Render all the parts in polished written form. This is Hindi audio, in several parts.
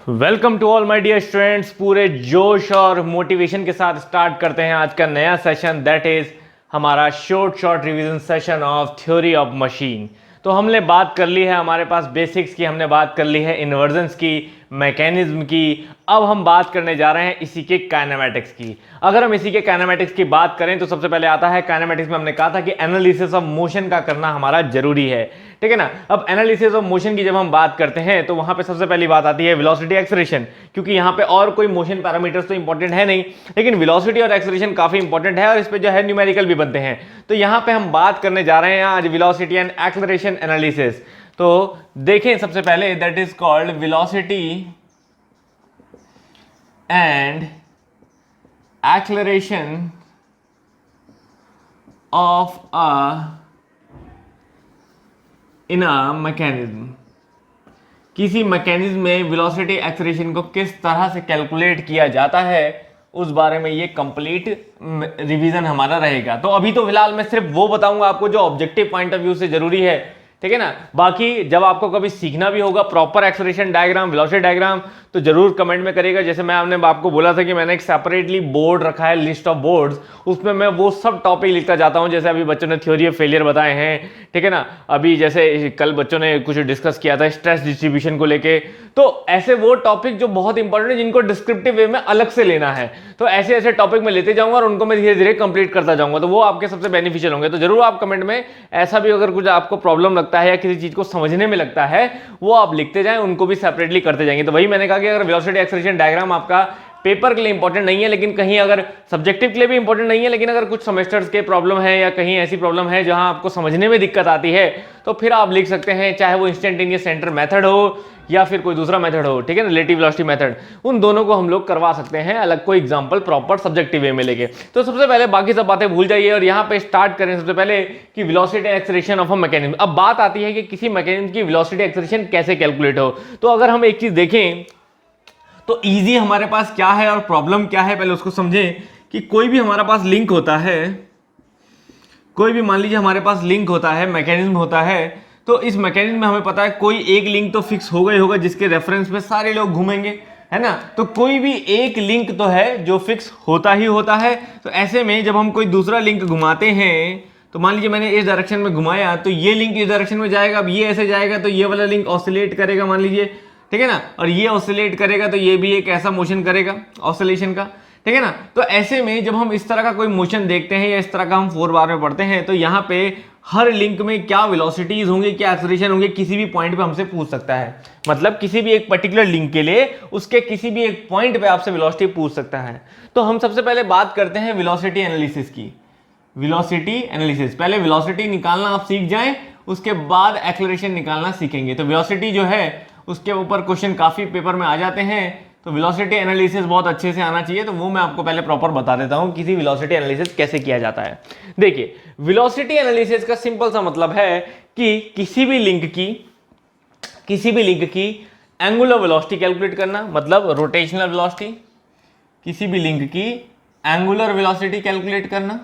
Welcome to all my dear students. पूरे जोश और मोटिवेशन के साथ स्टार्ट करते हैं आज का नया सेशन, दैट इज हमारा short revision session of theory of machine. तो हमने बात कर ली है हमारे पास बेसिक्स की, हमने बात कर ली है इन्वर्जन्स की, मैकेनिज्म की। अब हम बात करने जा रहे हैं इसी के काइनेमेटिक्स की। अगर हम इसी के काइनेमेटिक्स की बात करें तो सबसे पहले आता है काइनेमेटिक्स में हमने कहा था कि एनालिसिस ऑफ मोशन का करना हमारा जरूरी है, ठीक है ना। अब एनालिसिस ऑफ मोशन की जब हम बात करते हैं तो वहां पे सबसे पहली बात आती है वेलोसिटी एक्सेलरेशन, क्योंकि यहां पे और कोई मोशन पैरामीटर्स तो इंपॉर्टेंट है नहीं, लेकिन वेलोसिटी और एक्सेलरेशन काफी इंपॉर्टेंट है और इस पे जो है न्यूमेरिकल भी बनते हैं। तो यहां पे हम बात करने जा रहे हैं आज वेलोसिटी एंड एक्सेलरेशन एनालिसिस। तो देखें सबसे पहले that is called velocity and acceleration of in a mechanism. किसी मैकेनिज्म में वेलोसिटी एक्सेलरेशन को किस तरह से कैलकुलेट किया जाता है उस बारे में ये कंप्लीट रिवीजन हमारा रहेगा। तो अभी तो फिलहाल मैं सिर्फ वो बताऊंगा आपको जो ऑब्जेक्टिव पॉइंट ऑफ व्यू से जरूरी है, ठीक है ना। बाकी जब आपको कभी सीखना भी होगा proper acceleration diagram, velocity diagram, तो जरूर कमेंट में करिएगा। जैसे मैं आपको बोला था कि मैंने एक सेपरेटली बोर्ड रखा है, लिस्ट ऑफ बोर्ड्स, उसमें मैं वो सब टॉपिक लिखता जाता हूं। जैसे अभी बच्चों ने थ्योरी ऑफ फेलियर बताए हैं, ठीक है ना। अभी जैसे कल बच्चों ने कुछ डिस्कस किया था स्ट्रेस डिस्ट्रीब्यूशन को लेके, तो ऐसे वो टॉपिक जो बहुत इंपॉर्टेंट है जिनको डिस्क्रिप्टिव वे में अलग से लेना है, तो ऐसे ऐसे टॉपिक में लेते जाऊंगा और उनको मैं धीरे धीरे कंप्लीट करता जाऊंगा, तो वो आपके सबसे बेनिफिशियल होंगे। तो जरूर आप कमेंट में ऐसा भी अगर कुछ आपको प्रॉब्लम लगता है या किसी चीज को समझने में लगता है वो आप लिखते जाएं, उनको भी सेपरेटली करते जाएंगे। तो वही मैंने कहा कि अगर वेलोसिटी एक्सेलरेशन डायग्राम आपका पेपर के लिए इंपॉर्टेंट नहीं है, लेकिन कहीं अगर सब्जेक्टिव के लिए भी इंपॉर्टेंट नहीं है, लेकिन अगर कुछ सेमेस्टर्स के प्रॉब्लम है या कहीं ऐसी प्रॉब्लम है जहां आपको समझने में दिक्कत आती है, तो फिर आप लिख सकते हैं, चाहे वो इंस्टेंटेनियस सेंटर मेथड हो या फिर कोई दूसरा मेथड हो, ठीक है ना, रिलेटिव वेलोसिटी मेथड, उन दोनों को हम लोग करवा सकते हैं अलग कोई एग्जांपल प्रॉपर सब्जेक्टिव वे में लेके। तो सबसे पहले बाकी सब बातें भूल जाइए और यहां पे स्टार्ट करें सबसे पहले कि velocity acceleration of a mechanism. अब बात आती है कि किसी मैकेनिज्म की वेलोसिटी एक्सेलरेशन कैसे कैलकुलेट हो। तो अगर हम एक चीज देखें तो इजी हमारे पास क्या है और प्रॉब्लम क्या है, पहले उसको समझें। कि कोई भी हमारे पास लिंक होता है, कोई भी मान लीजिए हमारे पास लिंक होता है, मैकेनिज्म होता है, तो इस मैकेनिज्म में हमें पता है कोई एक लिंक तो फिक्स होगा ही होगा जिसके रेफरेंस में सारे लोग घूमेंगे, है ना। तो कोई भी एक लिंक तो है जो फिक्स होता ही होता है। तो ऐसे में जब हम कोई दूसरा लिंक घुमाते हैं, तो मान लीजिए मैंने इस डायरेक्शन में घुमाया तो ये लिंक इस डायरेक्शन में जाएगा, अब ये ऐसे जाएगा तो ये वाला लिंक ऑसिलेट करेगा मान लीजिए, ठीक है ना, और ये ऑसिलेट करेगा तो ये भी एक ऐसा मोशन करेगा ऑसिलेशन का, ठीक है ना। तो ऐसे में जब हम इस तरह का कोई मोशन देखते हैं या इस तरह का हम 4 बार में पढ़ते हैं, तो यहाँ पे हर लिंक में क्या वेलोसिटीज होंगे, क्या एक्सेलरेशन होंगे, किसी भी पॉइंट पे हमसे पूछ सकता है। मतलब किसी भी एक पर्टिकुलर लिंक के लिए उसके किसी भी एक पॉइंट पे आपसे वेलोसिटी पूछ सकता है। तो हम सबसे पहले बात करते हैं वेलोसिटी एनालिसिस की। वेलोसिटी एनालिसिस, पहले वेलोसिटी निकालना आप सीख जाएं, उसके बाद एक्सेलरेशन निकालना सीखेंगे। तो वेलोसिटी जो है उसके ऊपर क्वेश्चन काफी पेपर में आ जाते हैं, तो वेलोसिटी एनालिसिस बहुत अच्छे से आना चाहिए। तो वो मैं आपको पहले प्रॉपर बता देता हूं किसी वेलोसिटी एनालिसिस कैसे किया जाता है। देखिए वेलोसिटी एनालिसिस का सिंपल सा मतलब है कि किसी भी लिंक की एंगुलर वेलोसिटी कैलकुलेट करना, मतलब रोटेशनल वेलोसिटी, किसी भी लिंक की एंगुलर वेलोसिटी कैलकुलेट करना।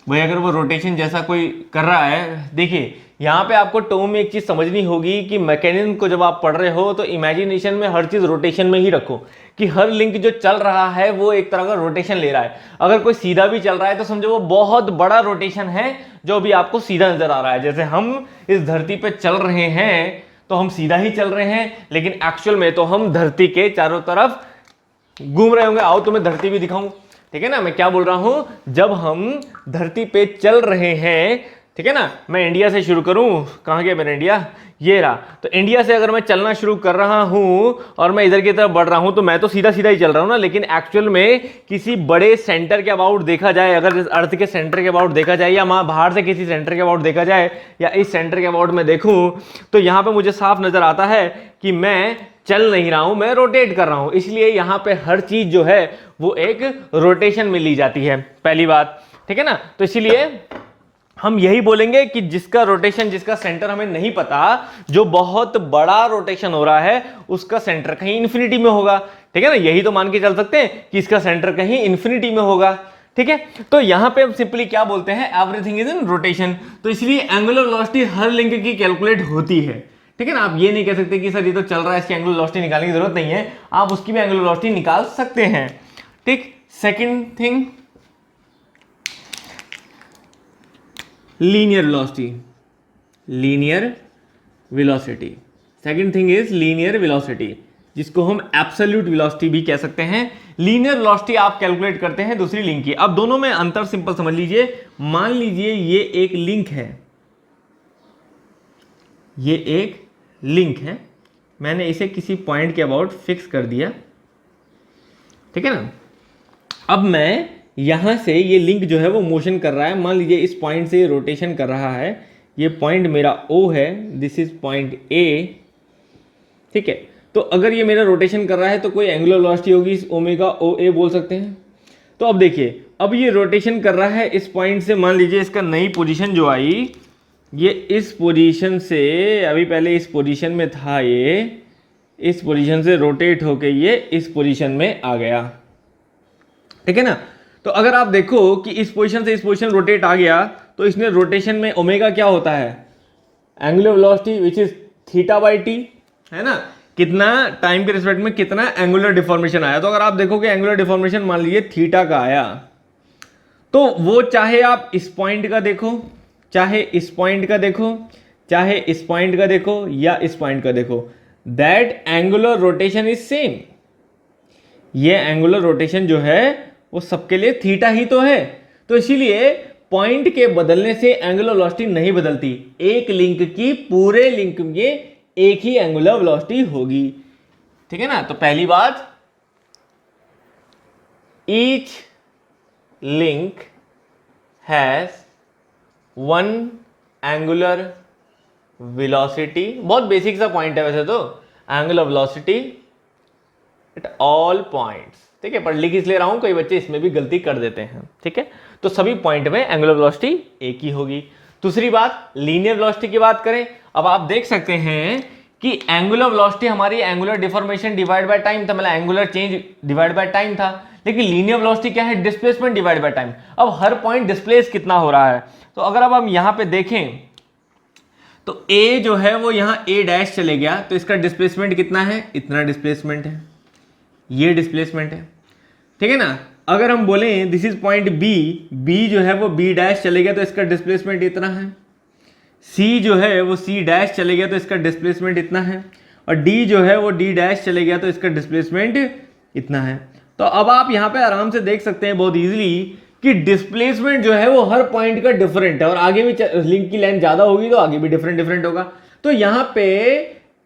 भाई अगर वो रोटेशन जैसा कोई कर रहा है, देखिए यहां पे आपको टर्म में एक चीज समझनी होगी कि मैकेनिज्म को जब आप पढ़ रहे हो तो इमेजिनेशन में हर चीज रोटेशन में ही रखो, कि हर लिंक जो चल रहा है वो एक तरह का रोटेशन ले रहा है। अगर कोई सीधा भी चल रहा है तो समझो वो बहुत बड़ा रोटेशन है जो भी आपको सीधा नजर आ रहा है। जैसे हम इस धरती पे चल रहे हैं तो हम सीधा ही चल रहे हैं, लेकिन एक्चुअल में तो हम धरती के चारों तरफ घूम रहे होंगे। आओ तुम्हें धरती भी दिखाऊं, ठीक है ना, मैं क्या बोल रहा हूं। जब हम धरती पे चल रहे हैं, ठीक है ना, मैं इंडिया से शुरू करूं, कहां गया मेरा इंडिया, ये रहा। तो इंडिया से अगर मैं चलना शुरू कर रहा हूं और मैं इधर की तरफ बढ़ रहा हूं, तो मैं तो सीधा सीधा ही चल रहा हूं ना, लेकिन एक्चुअल में किसी बड़े सेंटर के अबाउट देखा जाए, अगर इस अर्थ के सेंटर के अबाउट देखा जाए या बाहर से किसी सेंटर के अबाउट देखा जाए या इस सेंटर के अबाउट में देखूं, तो यहां पर मुझे साफ नजर आता है कि मैं चल नहीं रहा हूं, मैं रोटेट कर रहा हूं। इसलिए यहां पे हर चीज जो है वो एक रोटेशन में ली जाती है, पहली बात, ठीक है ना। तो इसीलिए हम यही बोलेंगे कि जिसका रोटेशन, जिसका सेंटर हमें नहीं पता, जो बहुत बड़ा रोटेशन हो रहा है उसका सेंटर कहीं इंफिनिटी में होगा, ठीक है ना। यही तो मान के चल सकते हैं कि इसका सेंटर कहीं इंफिनिटी में होगा, ठीक है। तो यहां पे हम सिंपली क्या बोलते हैं, एवरीथिंग इज इन रोटेशन। तो इसलिए एंगुलर वेलोसिटी हर लिंक की कैलकुलेट होती है, ठीक है ना। आप ये नहीं कह सकते कि सर ये तो चल रहा है, इसकी एंगुलर वेलोसिटी निकालने की जरूरत नहीं है, आप उसकी भी एंगुलर वेलोसिटी निकाल सकते हैं। ठीक, second thing linear velocity, linear velocity. Second thing is linear velocity, जिसको हम एब्सोल्यूट वेलोसिटी भी कह सकते हैं। लीनियर वेलोसिटी आप कैलकुलेट करते हैं दूसरी लिंक की। अब दोनों में अंतर सिंपल समझ लीजिए। मान लीजिए ये एक लिंक है, ये एक लिंक है, मैंने इसे किसी पॉइंट के अबाउट फिक्स कर दिया, ठीक है ना। अब मैं यहां से ये लिंक जो है वो मोशन कर रहा है, मान लीजिए इस पॉइंट से रोटेशन कर रहा है, ये पॉइंट मेरा O है, दिस इज पॉइंट A, ठीक है। तो अगर ये मेरा रोटेशन कर रहा है तो कोई एंगुलर वेलोसिटी होगी, इस ओमेगा OA बोल सकते हैं। तो अब देखिए, अब ये रोटेशन कर रहा है इस पॉइंट से, मान लीजिए इसका नई पोजीशन जो आई, ये इस पोजीशन से, अभी पहले इस पोजीशन में था, ये इस पोजीशन से रोटेट होके ये इस पोजीशन में आ गया, ठीक है ना। तो अगर आप देखो कि इस पोजीशन से इस पोजीशन रोटेट आ गया, तो इसमें रोटेशन में ओमेगा क्या होता है, angular velocity which is theta by T, है ना। कितना टाइम के रिस्पेक्ट में कितना एंगुलर डिफॉर्मेशन आया। तो अगर आप देखोगे एंगुलर डिफॉर्मेशन मान लीजिए थीटा का आया, तो वो चाहे आप इस पॉइंट का देखो, चाहे इस पॉइंट का देखो, चाहे इस पॉइंट का देखो, या इस पॉइंट का देखो, that angular rotation is same. ये एंगुलर रोटेशन जो है वो सबके लिए थीटा ही तो है। तो इसीलिए पॉइंट के बदलने से एंगुलर वेलोसिटी नहीं बदलती, एक लिंक की पूरे लिंक में एक ही एंगुलर वेलोसिटी होगी, ठीक है ना। तो पहली बात, each link has one angular velocity. बहुत बेसिक सा पॉइंट है वैसे तो, angular velocity at all points, ठीक है। पर लिख इसलिए रहा हूं, कई बच्चे इसमें भी गलती कर देते हैं, ठीक है। तो सभी पॉइंट में एंगुलर वेलोसिटी एक ही होगी। दूसरी बात, लीनियर वेलोसिटी की बात करें, अब आप देख सकते हैं कि एंगुलर वेलोसिटी हमारी angular deformation divide by time था, मतलब angular change divide by time था। लेकिन लीनियर वेलोसिटी क्या है, डिस्प्लेसमेंट डिवाइड बाय टाइम। अब हर पॉइंट डिस्प्लेस कितना हो रहा है, तो अगर अब हम यहां पे देखें तो A जो है वो यहां A डैश चले गया, तो इसका डिस्प्लेसमेंट कितना है, इतना डिस्प्लेसमेंट है, ये डिस्प्लेसमेंट है, ठीक है ना। अगर हम बोलें दिस इज पॉइंट B जो है वो B डैश चले गया, तो इसका डिस्प्लेसमेंट इतना है। C जो है वो C डैश चले गया, तो इसका डिस्प्लेसमेंट इतना है। और D जो है वो D डैश चले गया, तो इसका डिस्प्लेसमेंट इतना है। तो अब आप यहाँ पे आराम से देख सकते हैं बहुत इजीली कि डिस्प्लेसमेंट जो है वो हर पॉइंट का डिफरेंट है, और आगे भी लिंक की लेंथ ज्यादा होगी तो आगे भी डिफरेंट होगा। तो यहाँ पे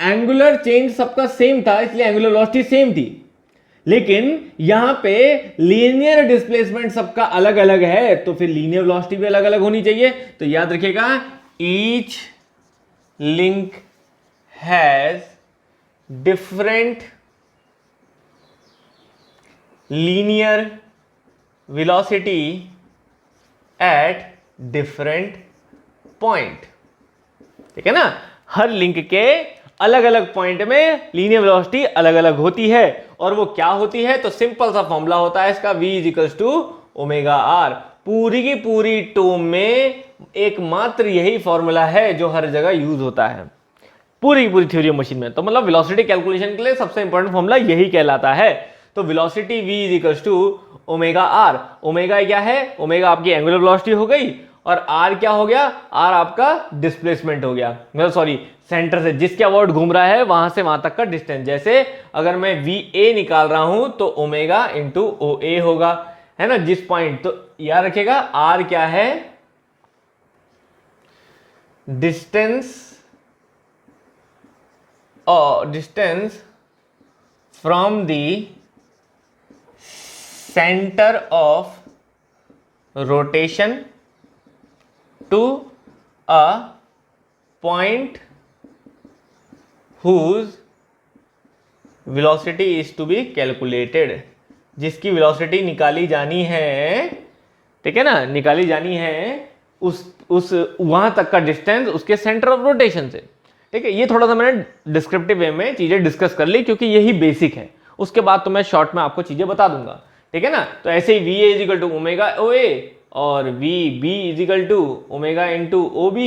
एंगुलर चेंज सबका सेम था, इसलिए एंगुलर वेलोसिटी सेम थी। लेकिन यहां पे लीनियर डिस्प्लेसमेंट सबका अलग अलग है, तो फिर लीनियर वेलोसिटी भी अलग अलग होनी चाहिए। तो याद रखिएगा, each link has different linear velocity at different point, ठीक है ना। हर लिंक के अलग अलग पॉइंट में लीनियर वेलोसिटी अलग अलग होती है, और वो क्या होती है, तो सिंपल सा फॉर्मूला होता है इसका, V is to omega R. पूरी की पूरी टोम में एकमात्र यही फॉर्मूला है जो हर जगह यूज होता है, पूरी की पूरी थ्योरी ऑफ मशीन में। तो मतलब वेलोसिटी कैलकुलेशन के लिए सबसे इंपॉर्टेंट फॉर्मूला यही कहलाता है। तो velocity V is to omega R. Omega क्या है, ओमेगा आपकी एंगुलर वेलोसिटी हो गई, और आर क्या हो गया, आर आपका डिस्प्लेसमेंट हो गया, मतलब सॉरी सेंटर से जिसके अबाउट घूम रहा है वहां से वहां तक का डिस्टेंस। जैसे अगर मैं VA निकाल रहा हूं तो ओमेगा इंटू OA होगा, है ना, जिस पॉइंट। तो याद रखिएगा आर क्या है, डिस्टेंस और distance from the centre of rotation to a point whose velocity is to be calculated, जिसकी वेलोसिटी निकाली जानी है, ठीक है ना, निकाली जानी है उस वहां तक का डिस्टेंस उसके सेंटर ऑफ रोटेशन से, ठीक है। ये थोड़ा सा मैंने डिस्क्रिप्टिव वे में चीजें डिस्कस कर ली, क्योंकि यही बेसिक है। उसके बाद तो मैं शॉर्ट में आपको चीजें बता दूंगा, ठीक है ना। तो ऐसे ही VA is equal to omega OA और VB is equal to omega into OB,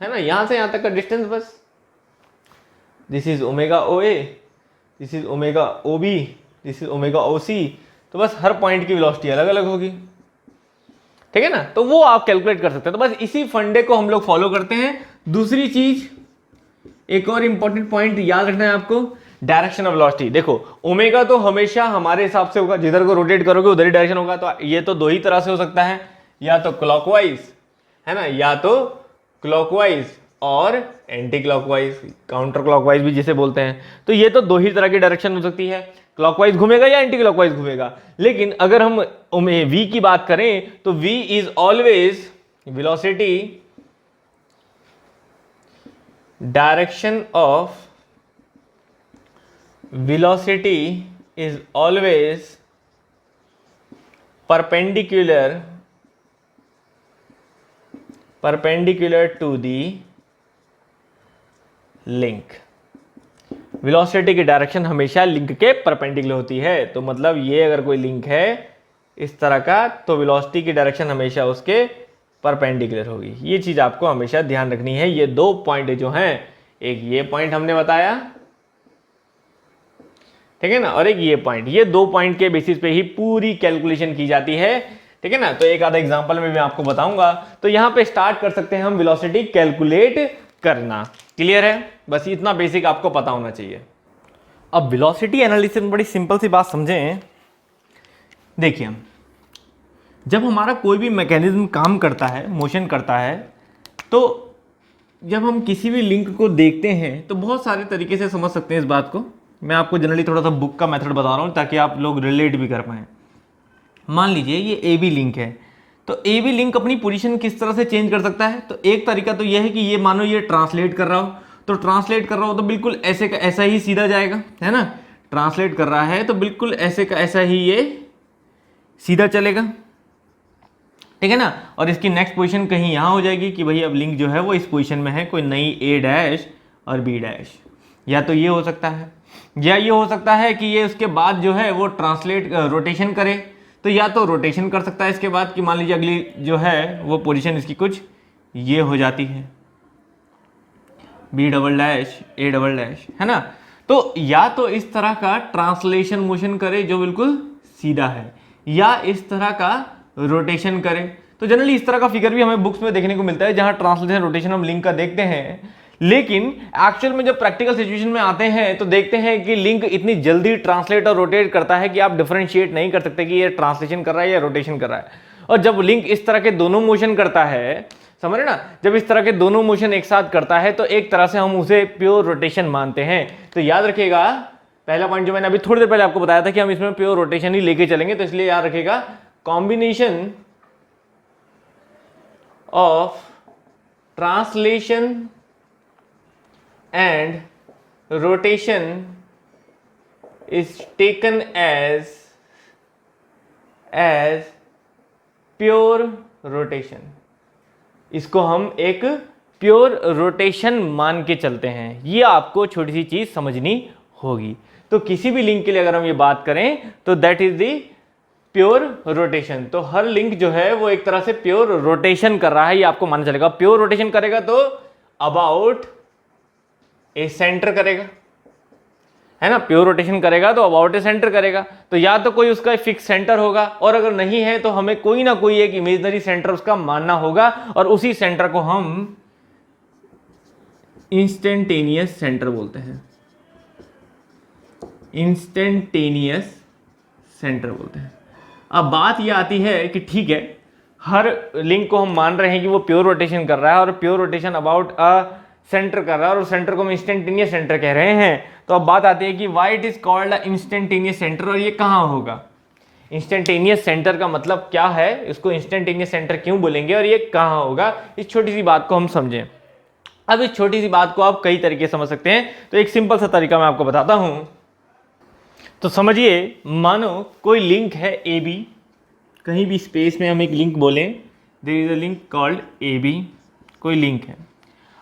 है ना, यहां से यहां तक का डिस्टेंस बस। This is omega O A, this is omega O B, this is omega O C. तो बस हर पॉइंट की वेलोसिटी अलग अलग होगी, ठीक है ना। तो वो आप कैलकुलेट कर सकते हैं। तो बस इसी फंडे को हम लोग फॉलो करते हैं। दूसरी चीज, एक और इंपॉर्टेंट पॉइंट याद रखना है आपको, डायरेक्शन ऑफ वेलोसिटी। देखो ओमेगा तो हमेशा हमारे हिसाब से होगा, जिधर को रोटेट करोगे उधर ही डायरेक्शन होगा। तो ये तो दो ही तरह से हो सकता है, या तो क्लॉकवाइज, है ना, या तो क्लॉकवाइज और एंटी क्लॉकवाइज, काउंटर क्लॉकवाइज भी जिसे बोलते हैं। तो ये तो दो ही तरह की डायरेक्शन हो सकती है, क्लॉकवाइज घूमेगा या एंटी क्लॉकवाइज घूमेगा। लेकिन अगर हम v की बात करें तो v is always velocity, direction of velocity is always perpendicular to the link। Velocity की डायरेक्शन हमेशा लिंक के परपेंडिकुलर होती है। तो मतलब ये अगर कोई लिंक है इस तरह का, तो वेलोसिटी की डायरेक्शन हमेशा उसके परपेंडिकुलर होगी। ये चीज आपको हमेशा ध्यान रखनी है। ये दो पॉइंट जो हैं, एक ये पॉइंट हमने बताया, ठीक है ना, और एक ये पॉइंट, ये दो पॉइंट के बेसिस पे ही पूरी कैलकुलेशन की जाती है, ठीक है ना। तो एक आधा एग्जांपल में मैं आपको बताऊंगा। तो यहां पे स्टार्ट कर सकते हैं हम वेलोसिटी कैलकुलेट करना। क्लियर है? बस इतना बेसिक आपको पता होना चाहिए। अब वेलोसिटी एनालिसिस में बड़ी सिंपल सी बात समझें। देखिए, जब हमारा कोई भी मैकेनिज्म काम करता है, मोशन करता है, तो जब हम किसी भी लिंक को देखते हैं तो बहुत सारे तरीके से समझ सकते हैं इस बात को। मैं आपको जनरली थोड़ा सा बुक का मेथड बता रहा हूँ ताकि आप लोग रिलेट भी कर पाएँ। मान लीजिए ये ए बी लिंक है, तो ए बी लिंक अपनी पोजीशन किस तरह से चेंज कर सकता है। तो एक तरीका तो ये है कि ये मानो ये ट्रांसलेट कर रहा हो, तो ट्रांसलेट कर रहा हो तो बिल्कुल ऐसे का ऐसा ही सीधा जाएगा, है ना। ट्रांसलेट कर रहा है तो बिल्कुल ऐसे का ऐसा ही ये सीधा चलेगा, ठीक है ना। और इसकी नेक्स्ट पोजीशन कहीं यहाँ हो जाएगी कि भाई अब लिंक जो है वो इस पोजीशन में है, कोई नई ए डैश और बी डैश। या तो ये हो सकता है, या ये हो सकता है कि ये उसके बाद जो है वो ट्रांसलेट रोटेशन करे। तो या तो रोटेशन कर सकता है इसके बाद कि मान लीजिए अगली जो है वो पोजीशन इसकी कुछ ये हो जाती है, B double dash A double dash, है ना। तो या तो इस तरह का ट्रांसलेशन मोशन करे जो बिल्कुल सीधा है, या इस तरह का रोटेशन करे। तो जनरली इस तरह का फिगर भी हमें बुक्स में देखने को मिलता है, जहां ट्रांसलेशन रोटेशन हम लिंक का देखते हैं। लेकिन एक्चुअल में जब प्रैक्टिकल सिचुएशन में आते हैं तो देखते हैं कि लिंक इतनी जल्दी ट्रांसलेट और रोटेट करता है कि आप डिफरेंशिएट नहीं कर सकते कि ये ट्रांसलेशन कर रहा है या रोटेशन कर रहा है। और जब लिंक इस तरह के दोनों मोशन करता है, समझ रहे ना, जब इस तरह के दोनों मोशन एक साथ करता है तो एक तरह से हम उसे प्योर रोटेशन मानते हैं। तो याद रखिएगा, पहला पॉइंट जो मैंने अभी थोड़ी देर पहले आपको बताया था कि हम इसमें प्योर रोटेशन ही लेके चलेंगे, तो इसलिए याद रखिएगा combination of translation and rotation is taken as pure rotation। इसको हम एक प्योर रोटेशन मान के चलते हैं। ये आपको छोटी सी चीज समझनी होगी। तो किसी भी लिंक के लिए अगर हम ये बात करें तो that is the pure rotation. तो हर लिंक जो है वो एक तरह से प्योर रोटेशन कर रहा है, ये आपको मानना चलेगा। प्योर रोटेशन करेगा तो अबाउट ए सेंटर करेगा, है ना। प्योर रोटेशन करेगा तो अबाउट ए सेंटर करेगा। तो या तो कोई उसका फिक्स सेंटर होगा, और अगर नहीं है तो हमें कोई ना कोई एक इमेजिनरी सेंटर उसका मानना होगा, और उसी सेंटर को हम इंस्टेंटेनियस सेंटर बोलते हैं। इंस्टेंटेनियस सेंटर बोलते हैं। अब बात यह आती है कि ठीक है, हर लिंक को हम मान रहे हैं कि वो प्योर रोटेशन कर रहा है और pure rotation about a centre कर रहा है, और सेंटर को हम इंस्टेंटेनियस सेंटर कह रहे हैं। तो अब बात आती है कि why it is called a instantaneous centre, और ये कहाँ होगा। इंस्टेंटेनियस सेंटर का मतलब क्या है, इसको इंस्टेंटेनियस सेंटर क्यों बोलेंगे, और ये कहाँ होगा, इस छोटी सी बात को हम समझें। अब इस छोटी सी बात को आप कई तरीके समझ सकते हैं, तो एक सिंपल सा तरीका मैं आपको बताता हूं। तो समझिए, मानो कोई लिंक है ए बी, कहीं भी स्पेस में हम एक लिंक बोलें, there is a link called A B, कोई लिंक है।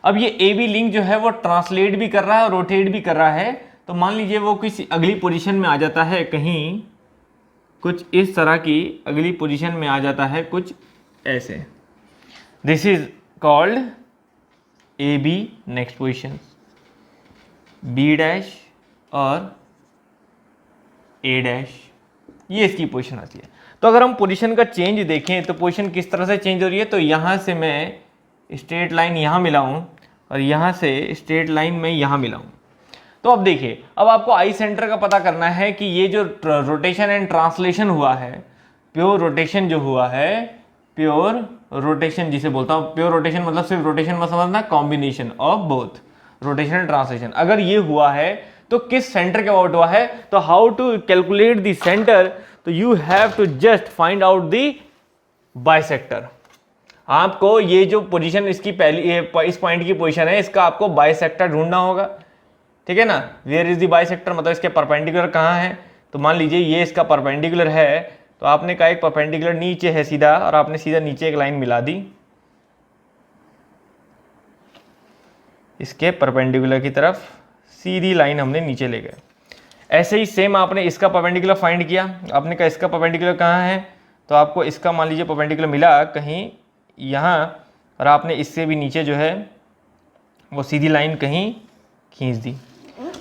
अब ये ए बी लिंक जो है वो ट्रांसलेट भी कर रहा है और रोटेट भी कर रहा है। तो मान लीजिए वो किसी अगली पोजीशन में आ जाता है, कहीं कुछ इस तरह की अगली पोजीशन में आ जाता है, कुछ ऐसे। This is called A B next position. B dash और ए डैश, ये इसकी पोजीशन आती है। तो अगर हम पोजीशन का चेंज देखें तो पोजीशन किस तरह से चेंज हो रही है, तो यहाँ से मैं स्ट्रेट लाइन यहाँ मिलाऊँ और यहाँ से स्ट्रेट लाइन में यहाँ मिलाऊँ। तो अब देखिए, अब आपको आई सेंटर का पता करना है कि ये जो रोटेशन एंड ट्रांसलेशन हुआ है, प्योर रोटेशन जो हुआ है, प्योर रोटेशन जिसे बोलता हूँ, प्योर रोटेशन मतलब सिर्फ रोटेशन मत समझना, combination of both rotation and translation, अगर ये हुआ है तो किस सेंटर के अबाउट हुआ है, तो how to calculate the centre, तो you have to just find out the bisector. आपको ये जो पोजीशन इसकी पहली इस पॉइंट की पोजीशन है, इसका आपको बाइसेक्टर ढूंढना होगा, ठीक है ना। वेयर इज द बाइसेक्टर मतलब इसके परपेंडिकुलर कहाँ है, तो मान लीजिए ये इसका परपेंडिकुलर है, तो आपने कहा एक परपेंडिकुलर नीचे है सीधा, और आपने सीधा नीचे एक लाइन मिला दी इसके परपेंडिकुलर की तरफ, सीधी लाइन हमने नीचे ले गए। ऐसे ही सेम आपने इसका परपेंडिकुलर फाइंड किया, आपने कहा इसका परपेंडिकुलर कहाँ है, तो आपको इसका मान लीजिए परपेंडिकुलर मिला कहीं यहाँ, और आपने इससे भी नीचे जो है वो सीधी लाइन कहीं खींच दी।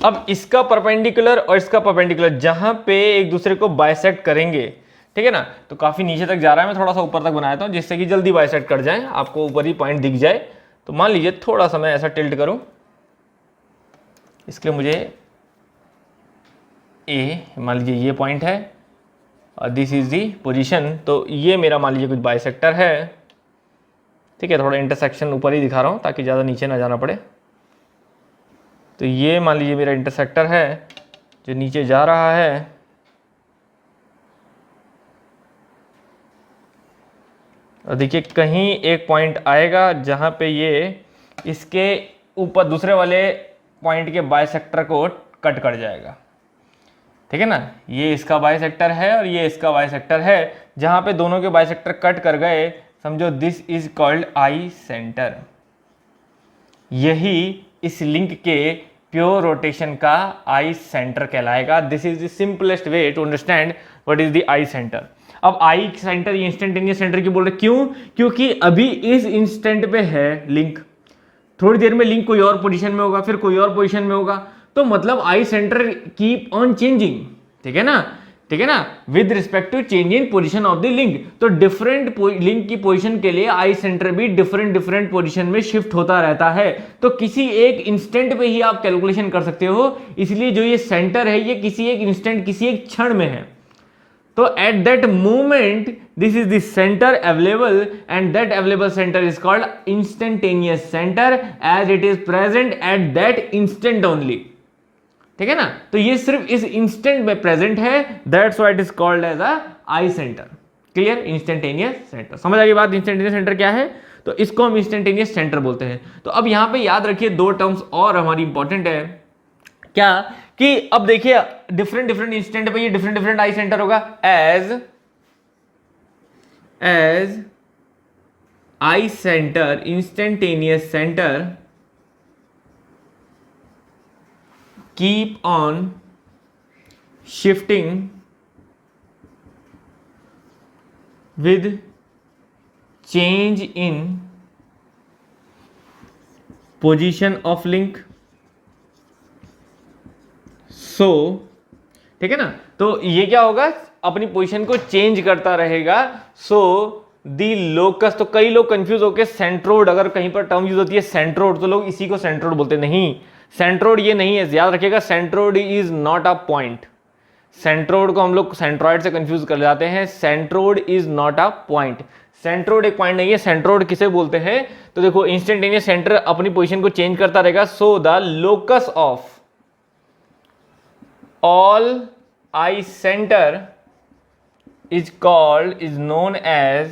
अब इसका परपेंडिकुलर और इसका परपेंडिकुलर जहाँ पे एक दूसरे को बाइसेक्ट करेंगे, ठीक है ना, तो काफ़ी नीचे तक जा रहा है, मैं थोड़ा सा ऊपर तक बनाया था जिससे कि जल्दी बाइसेक्ट कर जाए, आपको ऊपर ही पॉइंट दिख जाए। तो मान लीजिए थोड़ा सा मैं ऐसा टिल्ट करूँ, इसके लिए मुझे ए मान लीजिए ये पॉइंट है और दिस इज दी पोजीशन, तो ये मेरा मान लीजिए कुछ बाइसेक्टर है, ठीक है। थोड़ा इंटरसेक्शन ऊपर ही दिखा रहा हूँ ताकि ज़्यादा नीचे ना जाना पड़े। तो ये मान लीजिए मेरा इंटरसेक्टर है जो नीचे जा रहा है, और देखिए कहीं एक पॉइंट आएगा जहाँ पे ये इसके ऊपर दूसरे वाले पॉइंट के बाइसेक्टर को कट कर जाएगा, ठीक है ना। ये इसका बाइसेक्टर है और ये इसका बाइसेक्टर है, जहाँ पे दोनों के बाइसेक्टर कट कर गए, समझो this is called I centre. यही इस लिंक के प्योर रोटेशन का आई सेंटर कहलाएगा। This is the simplest way to understand what is the I centre. अब आई सेंटर ये इंस्टेंटेनियस सेंटर क्यों बोल रहे, क्यों, क्योंकि अभी इस इंस्टेंट पे है लिंक, थोड़ी देर में लिंक कोई और पोजीशन में होगा, फिर कोई और पोजीशन में होगा, तो मतलब I centre keep on changing, ठीक है ना, ठीक है ना, with respect to change in position of the link. तो डिफरेंट लिंक की पोजीशन के लिए आई सेंटर भी डिफरेंट पोजीशन में शिफ्ट होता रहता है। तो किसी एक इंस्टेंट पे ही आप कैलकुलेशन कर सकते हो, इसलिए जो ये सेंटर है ये किसी एक इंस्टेंट, किसी एक क्षण में है। तो at that moment this is the centre available, and that available centre is called instantaneous centre as it is present at that instant only, ठीक है ना। तो ये सिर्फ इस इंस्टेंट में प्रेजेंट है, that's why it is called as a I centre. Clear, instantaneous centre. समझ आ गई बात, इंस्टेंटेनियस सेंटर क्या है, तो इसको हम इंस्टेंटेनियस सेंटर बोलते हैं। तो अब यहां पे याद रखिए दो टर्म्स और हमारी इंपॉर्टेंट है, क्या कि अब देखिए डिफरेंट इंस्टेंट पे ये डिफरेंट आई सेंटर होगा, as I centre, instantaneous centre keep on shifting with change in position of link, so ठीक है ना। तो ये क्या होगा, अपनी पोजीशन को चेंज करता रहेगा, सो दी लोकस। तो कई लोग कंफ्यूज होकर सेंट्रोड, अगर कहीं पर टर्म यूज होती है सेंट्रोड तो लोग इसी को सेंट्रोड बोलते, नहीं, सेंट्रोड ये नहीं है, याद रखिएगा, सेंट्रोड इज नॉट अ पॉइंट। सेंट्रोड को हम लोग सेंट्रॉइड से कंफ्यूज कर जाते हैं, सेंट्रोड इज नॉट अ पॉइंट। सेंट्रोड एक पॉइंट नहीं है। सेंट्रोड किसे बोलते हैं, तो देखो इंस्टेंटेनियस सेंटर अपनी पोजीशन को चेंज करता रहेगा, so the locus of all I centre is known as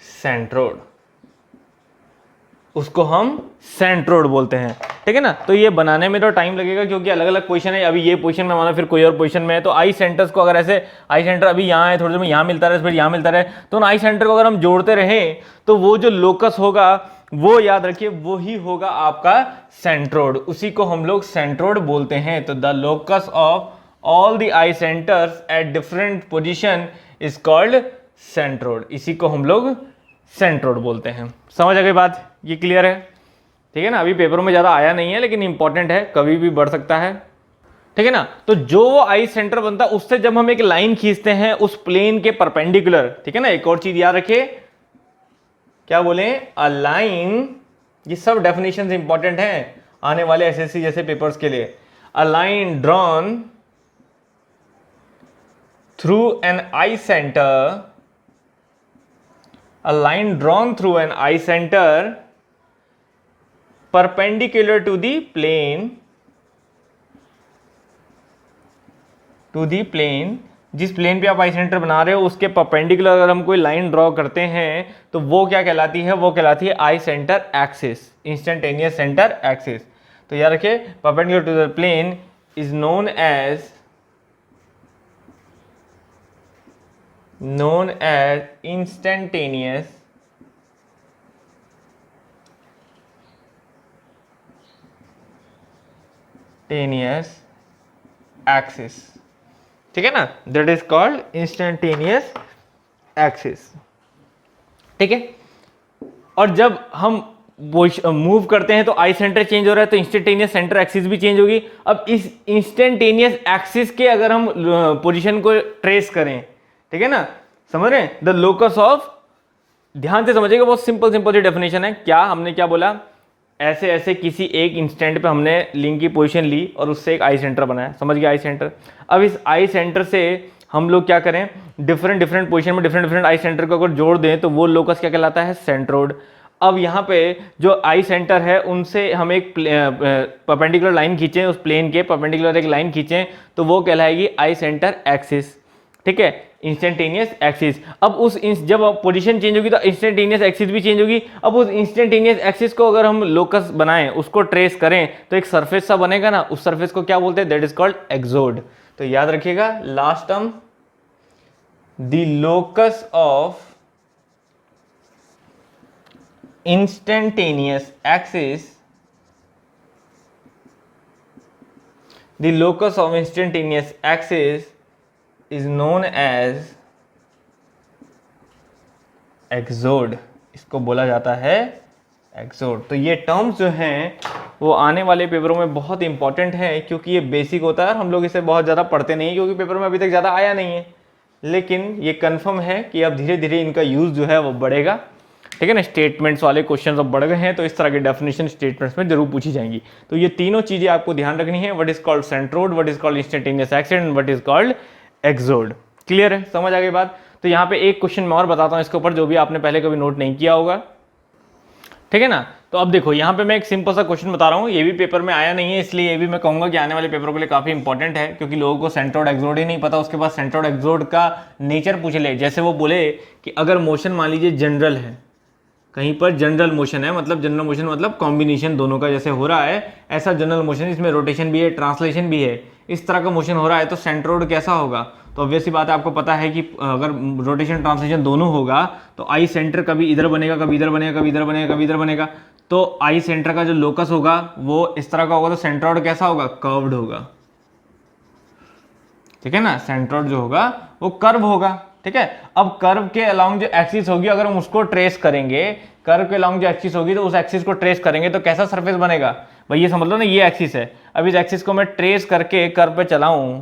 सेंट्रोड, उसको हम सेंट्रोड बोलते हैं, ठीक है ना। तो ये बनाने में तो टाइम लगेगा क्योंकि अलग अलग पोजीशन है, अभी ये पोजीशन में माना फिर कोई और पोजीशन में है। तो आई सेंटर्स को अगर ऐसे आई सेंटर अभी यहाँ है, थोड़ी देर में यहाँ मिलता रहे, फिर यहाँ मिलता रहे, तो उन आई सेंटर को अगर हम जोड़ते रहें तो वो जो लोकस होगा वो याद रखिए वो ही होगा आपका सेंट्रोड, उसी को हम लोग सेंट्रोड बोलते हैं। तो the locus of all the I centres at different position is called centrode, इसी को हम लोग सेंट्रोड बोलते हैं। समझ आ गई बात, ये क्लियर है। ठीक है ना, अभी पेपर में ज़्यादा आया नहीं है लेकिन इंपॉर्टेंट है, कभी भी बढ़ सकता है। ठीक है ना, तो जो वो आई सेंटर बनता है उससे जब हम एक लाइन खींचते हैं उस प्लेन के परपेंडिकुलर, ठीक है ना, एक और चीज याद रखिए, क्या बोले, अ लाइन, ये सब डेफिनेशंस इंपॉर्टेंट हैं आने वाले एसएससी जैसे पेपर्स के लिए। A line drawn through an I centre, a line drawn through an I centre perpendicular to the plane, to the plane, जिस प्लेन पे आप आई सेंटर बना रहे हो उसके परपेंडिकुलर अगर हम कोई लाइन ड्रॉ करते हैं तो वो क्या कहलाती है, वो कहलाती है I centre axis, instantaneous centre axis. तो याद रखिए, perpendicular to the plane is known as instantaneous axis. ठीक है ना, that is called instantaneous axis. ठीक है, और जब हम मूव करते हैं तो आई सेंटर चेंज हो रहा है तो इंस्टेंटेनियस सेंटर एक्सिस भी चेंज होगी। अब इस इंस्टेंटेनियस एक्सिस के अगर हम पोजीशन को ट्रेस करें, ठीक है ना, समझ रहे हैं, द लोकस ऑफ, ध्यान से समझिएगा, बहुत सिंपल सिंपल सी डेफिनेशन है। क्या हमने क्या बोला, ऐसे ऐसे किसी एक इंस्टेंट पे हमने लिंक की पोजीशन ली और उससे एक आई सेंटर बनाया, समझ गया आई सेंटर। अब इस आई सेंटर से हम लोग क्या करें, डिफरेंट डिफरेंट पोजीशन में डिफरेंट डिफरेंट आई सेंटर को अगर जोड़ दें तो वो लोकस क्या कहलाता है, सेंट्रोइड। अब यहाँ पे जो आई सेंटर है उनसे हम एक परपेंडिकुलर लाइन खींचें, उस प्लेन के परपेंडिकुलर एक लाइन खींचें तो वो कहलाएगी आई सेंटर एक्सिस। ठीक है, इंस्टेंटेनियस एक्सिस। अब उस जब पोजीशन चेंज होगी तो इंस्टेंटेनियस एक्सिस भी चेंज होगी। अब उस इंस्टेंटेनियस एक्सिस को अगर हम लोकस बनाएं, उसको ट्रेस करें तो एक सरफेस सा बनेगा ना, उस सरफेस को क्या बोलते हैं, दैट इज कॉल्ड एक्सोड। तो याद रखिएगा last term, the locus of instantaneous axis, the locus of instantaneous axis is known as एक्सोड, इसको बोला जाता है एक्सोड। तो ये टर्म्स जो हैं वो आने वाले पेपरों में बहुत इंपॉर्टेंट है, क्योंकि ये बेसिक होता है और हम लोग इसे बहुत ज़्यादा पढ़ते नहीं, क्योंकि पेपर में अभी तक ज़्यादा आया नहीं है। लेकिन ये कंफर्म है कि अब धीरे धीरे इनका यूज़ जो है वो बढ़ेगा। ठीक है ना, स्टेटमेंट्स वाले क्वेश्चन अब बढ़ गए हैं तो इस तरह की डेफिनेशन स्टेटमेंट्स में जरूर पूछी जाएंगी। तो ये तीनों चीज़ें आपको ध्यान रखनी है, what is called centroid, what is called instantaneous axis, what is called axode. Clear है, समझ आ गई बात। तो यहाँ पे एक क्वेश्चन मैं और बताता हूँ इसके ऊपर, जो भी आपने पहले कभी नोट नहीं किया होगा। ठीक है ना, तो अब देखो यहाँ पे मैं एक सिंपल सा क्वेश्चन बता रहा हूँ, ये भी पेपर में आया नहीं है, इसलिए ये भी मैं कहूँगा कि आने वाले पेपरों के लिए काफी इंपॉर्टेंट है, क्योंकि लोगों को सेंट्रोइड एक्सोड ही नहीं पता, उसके बाद सेंट्रोइड एक्सोड का नेचर पूछ ले। जैसे वो बोले कि अगर मोशन मान लीजिए जनरल है, कहीं पर जनरल मोशन है, मतलब जनरल मोशन मतलब कॉम्बिनेशन दोनों का जैसे हो रहा है, ऐसा जनरल मोशन, इसमें रोटेशन भी है, ट्रांसलेशन भी है, इस तरह का मोशन हो रहा है, तो सेंट्रोइड कैसा होगा। तो ऑब्वियसली बात है, आपको पता है कि अगर रोटेशन ट्रांसलेशन दोनों होगा तो आई सेंटर कभी इधर बनेगा, कभी इधर बनेगा, कभी इधर बनेगा, कभी इधर बनेगा। तो आई सेंटर का जो लोकस होगा वो इस तरह का होगा, तो सेंट्रोइड कैसा होगा, कर्व्ड होगा। ठीक है ना, सेंट्रोइड जो होगा वो कर्व होगा। ठीक है, अब कर्व के अलोंग जो एक्सिस होगी, अगर हम उसको ट्रेस करेंगे, कर्व के अलोंग जो एक्सिस होगी तो उस एक्सिस को ट्रेस करेंगे तो कैसा सरफेस बनेगा भाई, ये समझ लो ना, ये एक्सिस है। अब इस एक्सिस को मैं ट्रेस करके कर्व पे चलाऊं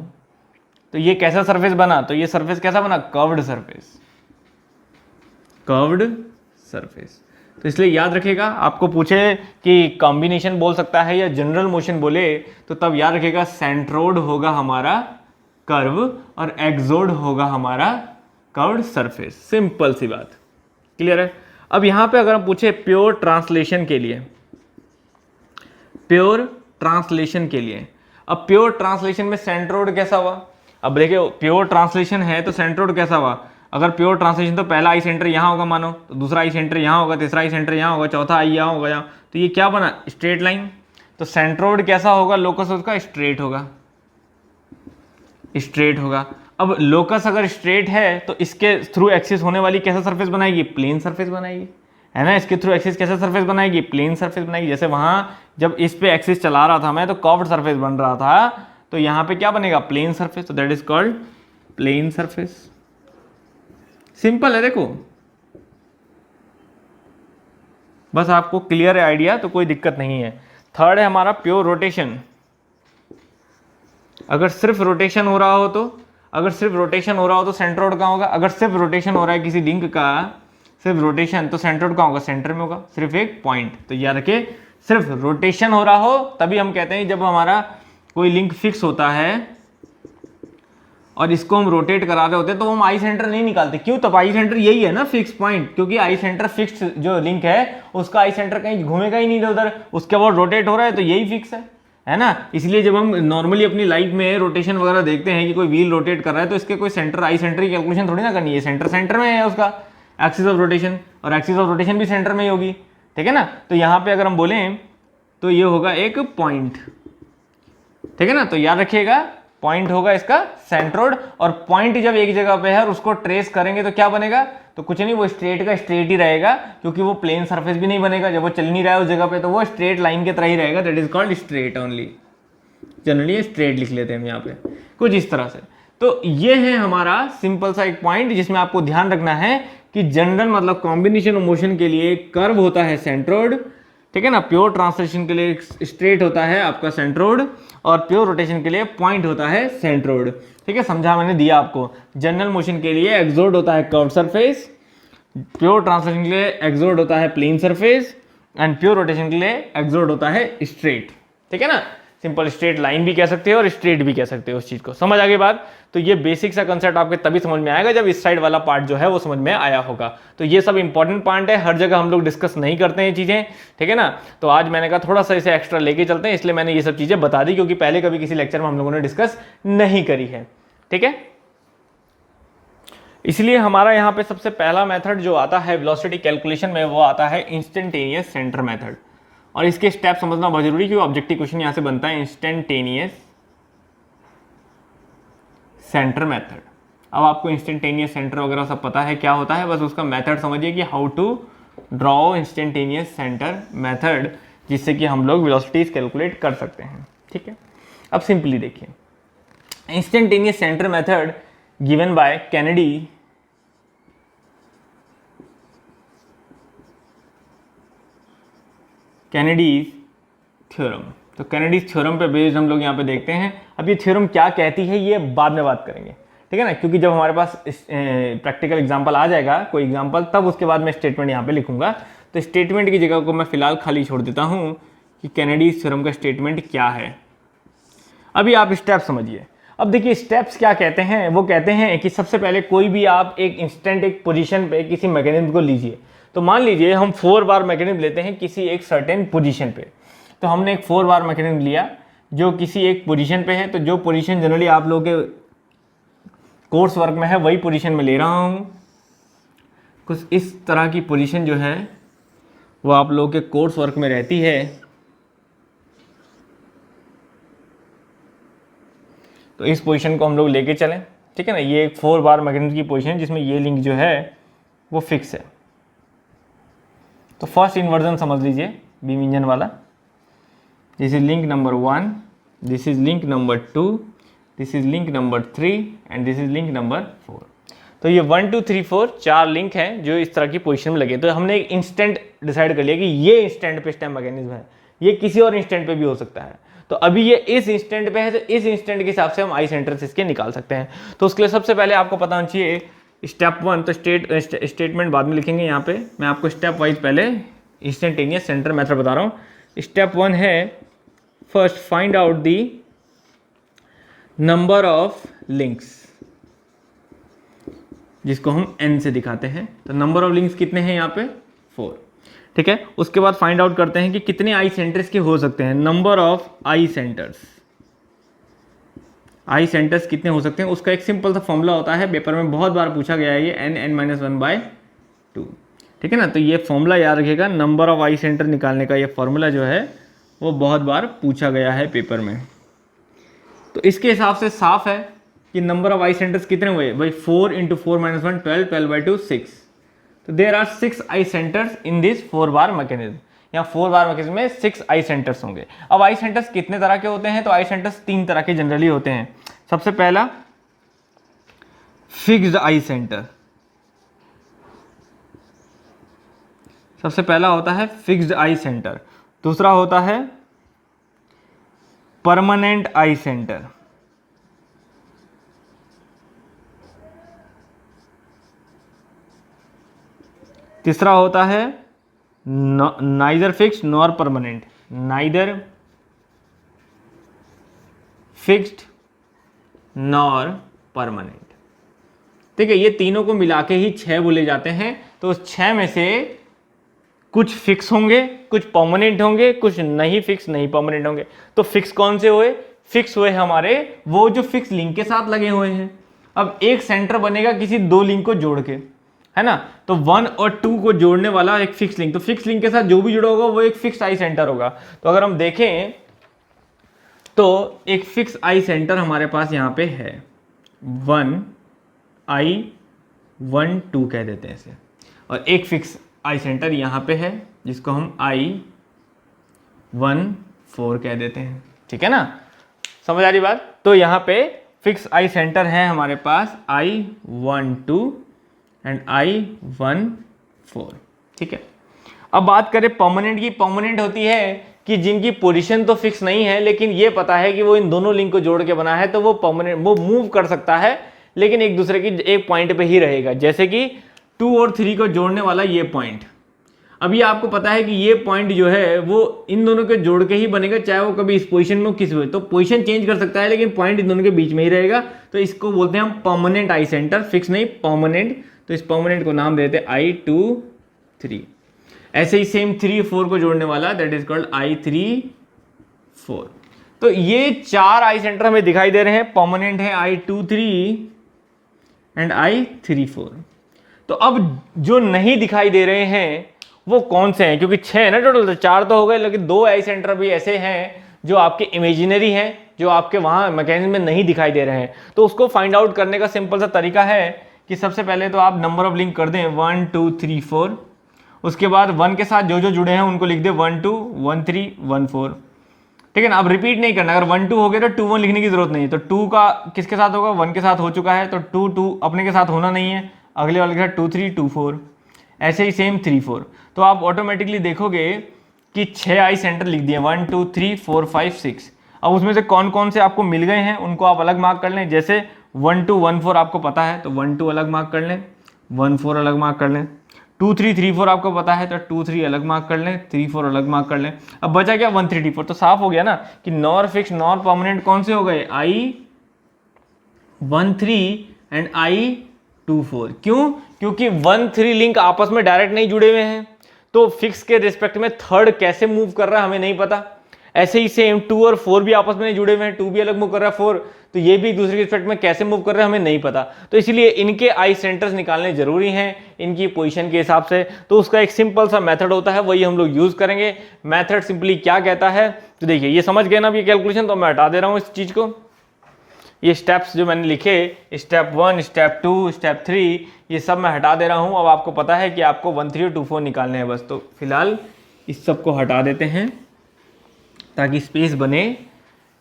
तो ये कैसा सरफेस बना, तो ये सरफेस कैसा बना, कर्व्ड सरफेस, कर्व्ड सरफेस। तो इसलिए याद रखिएगा, आपको पूछे कि कॉम्बिनेशन बोल सकता है या जनरल मोशन बोले तो तब याद रखिएगा सेंट्रोइड होगा हमारा कर्व और एक्सोड होगा हमारा कर्व्ड सरफेस। सिंपल सी बात, क्लियर है। अब यहां पे अगर हम पूछे प्योर ट्रांसलेशन के लिए, प्योर ट्रांसलेशन के लिए, अब प्योर ट्रांसलेशन में सेंट्रोइड कैसा हुआ। अब देखिए प्योर ट्रांसलेशन है तो सेंट्रोइड कैसा हुआ, अगर प्योर ट्रांसलेशन तो पहला आई सेंटर यहां होगा मानो, तो दूसरा आई सेंटर यहां होगा, तीसरा आई सेंटर यहां होगा, चौथा आई यहां होगा, यहाँ तो ये क्या बना, स्ट्रेट लाइन। तो सेंट्रोइड कैसा होगा, लोकस उसका स्ट्रेट होगा, स्ट्रेट होगा। अब लोकस अगर स्ट्रेट है तो इसके थ्रू एक्सिस होने वाली कैसा सरफेस बनाएगी, प्लेन सरफेस बनाएगी, है ना। इसके थ्रू एक्सिस कैसा सरफेस बनाएगी, प्लेन सरफेस बनाएगी। जैसे वहां जब इस पे एक्सिस चला रहा था मैं तो कर्व्ड सरफेस बन रहा था, तो यहां पे क्या बनेगा, प्लेन सरफेस। तो that is called plane surface. Simple है, देखो बस आपको क्लियर है आइडिया, तो कोई दिक्कत नहीं है। थर्ड है हमारा प्योर रोटेशन। अगर सिर्फ रोटेशन हो रहा हो तो, अगर सिर्फ रोटेशन हो रहा हो तो सेंट्रोइड कहाँ होगा? अगर सिर्फ रोटेशन हो रहा है किसी लिंक का, सिर्फ रोटेशन, तो सेंट्रोइड कहाँ होगा? सेंटर में होगा, सिर्फ एक पॉइंट। तो याद रखिए, सिर्फ रोटेशन हो रहा हो तभी हम कहते हैं, जब हमारा कोई लिंक फिक्स होता है और इसको हम रोटेट करा रहे होते हैं तो हम आई सेंटर नहीं निकालते। क्यों? तब आई सेंटर यही है ना, फिक्स पॉइंट, क्योंकि आई सेंटर फिक्स जो लिंक है उसका आई सेंटर कहीं घूमेगा ही नहीं इधर उधर, उसके बाद रोटेट हो रहा है तो यही फिक्स है ना। इसलिए जब हम नॉर्मली अपनी लाइफ में रोटेशन वगैरह देखते हैं कि कोई व्हील रोटेट कर रहा है तो इसके कोई सेंटर, आई सेंटर की कैलकुलेशन थोड़ी ना करनी है। सेंटर सेंटर में है उसका एक्सिस ऑफ रोटेशन, और एक्सिस ऑफ रोटेशन भी सेंटर में ही होगी, ठीक है ना। तो यहाँ पे अगर हम बोलें तो ये होगा एक पॉइंट, ठीक है ना। तो याद रखिएगा, पॉइंट होगा इसका सेंट्रोइड, और पॉइंट जब एक जगह पे है और उसको ट्रेस करेंगे तो क्या बनेगा? तो कुछ नहीं, वो स्ट्रेट का स्ट्रेट ही रहेगा, क्योंकि वो प्लेन सरफेस भी नहीं बनेगा। जब वो चल नहीं रहा है उस जगह पे तो वो स्ट्रेट लाइन की तरह ही रहेगा। That is called straight only. Generally straight लिख लेते हैं हम यहाँ पे कुछ इस तरह से। तो ये है हमारा सिंपल सा एक पॉइंट, जिसमें आपको ध्यान रखना है कि जनरल मतलब कॉम्बिनेशन ऑफ मोशन के लिए कर्व होता है सेंट्रोइड, ठीक है ना। प्योर ट्रांसलेशन के लिए स्ट्रेट होता है आपका सेंट्रोइड, और प्योर रोटेशन के लिए पॉइंट होता है सेंट्रोइड, ठीक है। समझा मैंने, दिया आपको। जनरल मोशन के लिए एक्सोड होता है कर्व सरफेस, प्योर ट्रांसलेशन के लिए एक्सोड होता है plane surface, and pure rotation के लिए एक्सोड होता है स्ट्रेट, ठीक है ना। सिंपल स्ट्रेट लाइन भी कह सकते हो और स्ट्रेट भी कह सकते हो उस चीज को। समझ आ गई बात? तो ये बेसिक सा कंसेप्ट आपके तभी समझ में आएगा जब इस साइड वाला पार्ट जो है वो समझ में आया होगा। तो ये सब इंपॉर्टेंट पार्ट है, हर जगह हम लोग डिस्कस नहीं करते हैं चीजें, ठीक है ना। तो आज मैंने कहा थोड़ा सा इसे एक्स्ट्रा लेके चलते हैं, इसलिए मैंने ये सब चीजें बता दी, क्योंकि पहले कभी किसी लेक्चर में हम लोगों ने डिस्कस नहीं करी है, ठीक है। इसलिए हमारा यहाँ पे सबसे पहला मेथड जो आता है वेलोसिटी कैलकुलेशन में, वो आता है इंस्टेंटेनियस सेंटर मेथड। और इसके स्टेप समझना बहुत जरूरी, क्योंकि ऑब्जेक्टिव क्वेश्चन यहां से बनता है इंस्टेंटेनियस सेंटर मेथड। अब आपको इंस्टेंटेनियस सेंटर वगैरह सब पता है क्या होता है, बस उसका मेथड समझिए कि how to draw instantaneous centre method, जिससे कि हम लोग वेलोसिटीज कैलकुलेट कर सकते हैं, ठीक है। अब सिंपली देखिए, instantaneous centre method given by Kennedy Kennedy's theorem. तो कैनेडीज थ्योरम पे बेस्ड हम लोग यहाँ पे देखते हैं। अब ये थ्योरम क्या कहती है ये बाद में बात करेंगे, ठीक है ना, क्योंकि जब हमारे पास प्रैक्टिकल एग्जांपल आ जाएगा कोई एग्जांपल, तब उसके बाद मैं स्टेटमेंट यहाँ पे लिखूंगा। तो स्टेटमेंट की जगह को मैं फिलहाल खाली छोड़ देता हूँ कि कैनेडीज थ्योरम का स्टेटमेंट क्या है। अभी आप स्टेप समझिए। अब देखिए स्टेप्स क्या कहते हैं, वो कहते हैं कि सबसे पहले कोई भी आप एक इंस्टेंट एक पोजीशन पे किसी मैकेनिज्म को लीजिए। तो मान लीजिए हम 4 बार मैकेनिज्म लेते हैं किसी एक सर्टेन पोजीशन पे। तो हमने एक 4 बार मैकेनिज्म लिया जो किसी एक पोजीशन पे है। तो जो पोजीशन जनरली आप लोगों के कोर्स वर्क में है वही पोजीशन में ले रहा हूँ। कुछ इस तरह की पोजीशन जो है वो आप लोगों के कोर्स वर्क में रहती है। तो इस पोजीशन को हम लोग लेके चलें, ठीक है ना। ये एक 4 बार मैकेनिज्म की पोजीशन है जिसमें ये लिंक जो है वो फिक्स है। तो फर्स्ट इन्वर्जन समझ लीजिए बीम इंजन वाला। This is link number 1, this is link number 2, this is link number 3 and this is link number 4। तो ये 1 2 3 4 4 लिंक हैं जो इस तरह की पोजीशन में लगे। तो हमने एक इंस्टेंट डिसाइड कर लिया कि ये इंस्टेंट पे स्टेम मैकेनिज्म है, ये किसी और इंस्टेंट पे भी हो सकता है। तो अभी ये इस इंस्टेंट पे है, तो इस इंस्टेंट के हिसाब से हम आई सेंटर से इसके निकाल सकते हैं। तो उसके लिए सबसे पहले आपको पता होना चाहिए स्टेप 1। तो स्टेटमेंट बाद में लिखेंगे यहाँ पे, मैं आपको स्टेप वाइज पहले इंस्टेंटेनियस सेंटर मेथड बता रहा हूँ। स्टेप 1 है first find out the number of links, जिसको हम n से दिखाते हैं। तो नंबर ऑफ लिंक्स कितने हैं यहाँ पे 4, ठीक है। उसके बाद फाइंड आउट करते हैं कि कितने आई सेंटर्स के हो सकते हैं। Number of I centres, I centres कितने हो सकते हैं उसका एक सिंपल सा फॉर्मूला होता है, पेपर में बहुत बार पूछा गया है ये, n(n-1/2), ठीक है ना। तो ये फॉर्मूला याद रखिएगा, नंबर ऑफ आई सेंटर निकालने का ये फॉर्मूला जो है वो बहुत बार पूछा गया है पेपर में। तो इसके हिसाब से साफ है कि नंबर ऑफ आई सेंटर्स कितने हुए भाई, 4 × 4 - 1 12, 12/2 6। तो there are 6 I centres in this 4 bar mechanism. यहाँ 4 बार मैकेनिज्म में 6 आई सेंटर्स होंगे। अब आई सेंटर्स कितने तरह के होते हैं, तो आई सेंटर्स 3 तरह के जनरली होते हैं। सबसे पहला फिक्स्ड आई सेंटर, सबसे पहला होता है फिक्स्ड आई सेंटर, दूसरा होता है परमानेंट आई सेंटर, तीसरा होता है neither fixed nor permanent, neither fixed nor permanent. ठीक है, ये तीनों को मिला के ही 6 बोले जाते हैं। तो उस 6 में से कुछ फिक्स होंगे, कुछ परमानेंट होंगे, कुछ नहीं फिक्स नहीं परमानेंट होंगे। तो फिक्स कौन से हुए? फिक्स हुए हमारे वो जो फिक्स लिंक के साथ लगे हुए हैं। अब एक सेंटर बनेगा किसी दो लिंक को जोड़ के, है ना, तो 1 और 2 को जोड़ने वाला एक फिक्स लिंक, तो फिक्स लिंक के साथ जो भी जुड़ा होगा वो एक फिक्स आई सेंटर होगा। तो अगर हम देखें तो एक फिक्स आई सेंटर हमारे पास यहाँ पे है 1 I 1 2 कह देते हैं इसे, और एक फिक्स आई सेंटर यहाँ पे है जिसको हम I 1 4 कह देते हैं। ठीक है ना, समझ आ रही बात? तो यहाँ पे फिक्स आई सेंटर है हमारे पास I 1 2 एंड I 1 4। ठीक है, अब बात करें परमानेंट की। परमानेंट होती है कि जिनकी पोजीशन तो फिक्स नहीं है, लेकिन ये पता है कि वो इन दोनों लिंक को जोड़ के बना है, तो वो परमानेंट, वो मूव कर सकता है लेकिन एक दूसरे की एक पॉइंट पे ही रहेगा। जैसे कि 2 और 3 को जोड़ने वाला ये पॉइंट, अब ये आपको पता है कि ये पॉइंट जो है वो इन दोनों के जोड़ के ही बनेगा, चाहे वो कभी इस पोजीशन में किसी हुए, तो पोजीशन चेंज कर सकता है लेकिन पॉइंट इन दोनों के बीच में ही रहेगा। तो इसको बोलते हैं हम परमानेंट आई सेंटर, फिक्स नहीं परमानेंट। तो इस परमानेंट को नाम देते हैं I 2 3। ऐसे ही सेम 3 4 को जोड़ने वाला, दैट इज कॉल्ड I 3 4। तो ये 4 आई सेंटर हमें दिखाई दे रहे हैं, परमानेंट है I 2 3 एंड I 3 4। तो अब जो नहीं दिखाई दे रहे हैं वो कौन से हैं? क्योंकि 6 है ना टोटल, तो 4 तो हो गए, लेकिन 2 आई सेंटर भी ऐसे हैं जो आपके इमेजिनरी हैं, जो आपके वहां मैकेनिज्म में नहीं दिखाई दे रहे हैं। तो उसको फाइंड आउट करने का सिंपल सा तरीका है कि सबसे पहले तो आप नंबर ऑफ लिंक कर दें 1 2 3 4, उसके बाद 1 के साथ जो जो जुड़े हैं उनको लिख दे 1 2 1 3 1 4। ठीक है ना, अब रिपीट नहीं करना। अगर 1 2 हो गया तो 2 1 लिखने की जरूरत नहीं है। तो 2 का किसके साथ होगा? 1 के साथ हो चुका है, तो 2 2 अपने के साथ होना नहीं है, अगले वाले के साथ 2 3 2 4, ऐसे ही सेम 3 4। तो आप ऑटोमेटिकली देखोगे कि 6 आई सेंटर लिख दिए 1 2 3 4 5 6। अब उसमें से कौन कौन से आपको मिल गए हैं उनको आप अलग मार्क कर लें। जैसे 1 2 1 4 आपको पता है तो 1 2 अलग मार्क कर लें, 1 4 अलग मार्क कर लें। 2 3 3 4 आपको पता है तो 2 3 अलग मार्क कर लें, 3 4 अलग मार्क कर लें। अब बचा क्या? 1 3 3 4। तो साफ हो गया ना कि नॉर फिक्स नॉर परमानेंट कौन से हो गए? I 1 3 and I 2 4। क्यों? क्योंकि 1 3 लिंक आपस में डायरेक्ट नहीं जुड़े हुए हैं, तो फिक्स के रिस्पेक्ट में थर्ड कैसे मूव कर रहा है हमें नहीं पता। ऐसे ही सेम 2 और 4 भी आपस में नहीं जुड़े हुए हैं, 2 भी अलग मूव कर रहा है, 4, तो ये भी एक दूसरे के रिस्पेक्ट में कैसे मूव कर रहे हैं हमें नहीं पता। तो इसलिए इनके आई सेंटर्स निकालने जरूरी हैं इनकी पोजीशन के हिसाब से। तो उसका एक सिंपल सा मेथड होता है, वही हम लोग यूज करेंगे। मेथड सिंपली क्या कहता है, तो देखिए ये समझ गए ना ये कैलकुलेशन, तो मैं हटा दे रहा हूँ इस चीज को। ये स्टेप्स जो मैंने लिखे, स्टेप 1 स्टेप 2 स्टेप 3, ये सब मैं हटा दे रहा हूँ। अब आपको पता है कि आपको 1 3 और 2 4 निकालने हैं बस। तो फिलहाल इस सब को हटा देते हैं ताकि स्पेस बने।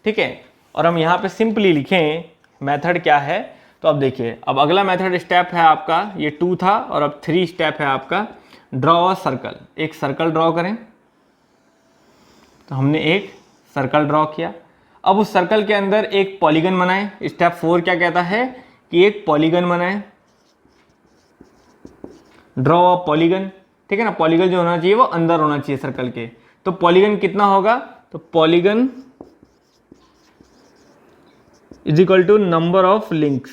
ठीक है, और हम यहाँ पे सिंपली लिखें मेथड क्या है। तो अब देखिए, अब अगला मेथड स्टेप है आपका, ये 2 था और अब 3 स्टेप है आपका ड्रॉ अ सर्कल। एक सर्कल ड्रॉ करें। तो हमने एक सर्कल ड्रॉ किया। अब उस सर्कल के अंदर एक पॉलीगन बनाएं। स्टेप 4 क्या कहता है कि एक पॉलीगन बनाएं, ड्रॉ अ पॉलीगन। ठीक है ना, पॉलीगन जो होना चाहिए वो अंदर होना चाहिए सर्कल के। तो पॉलीगन कितना होगा? तो polygon is equal to number of links.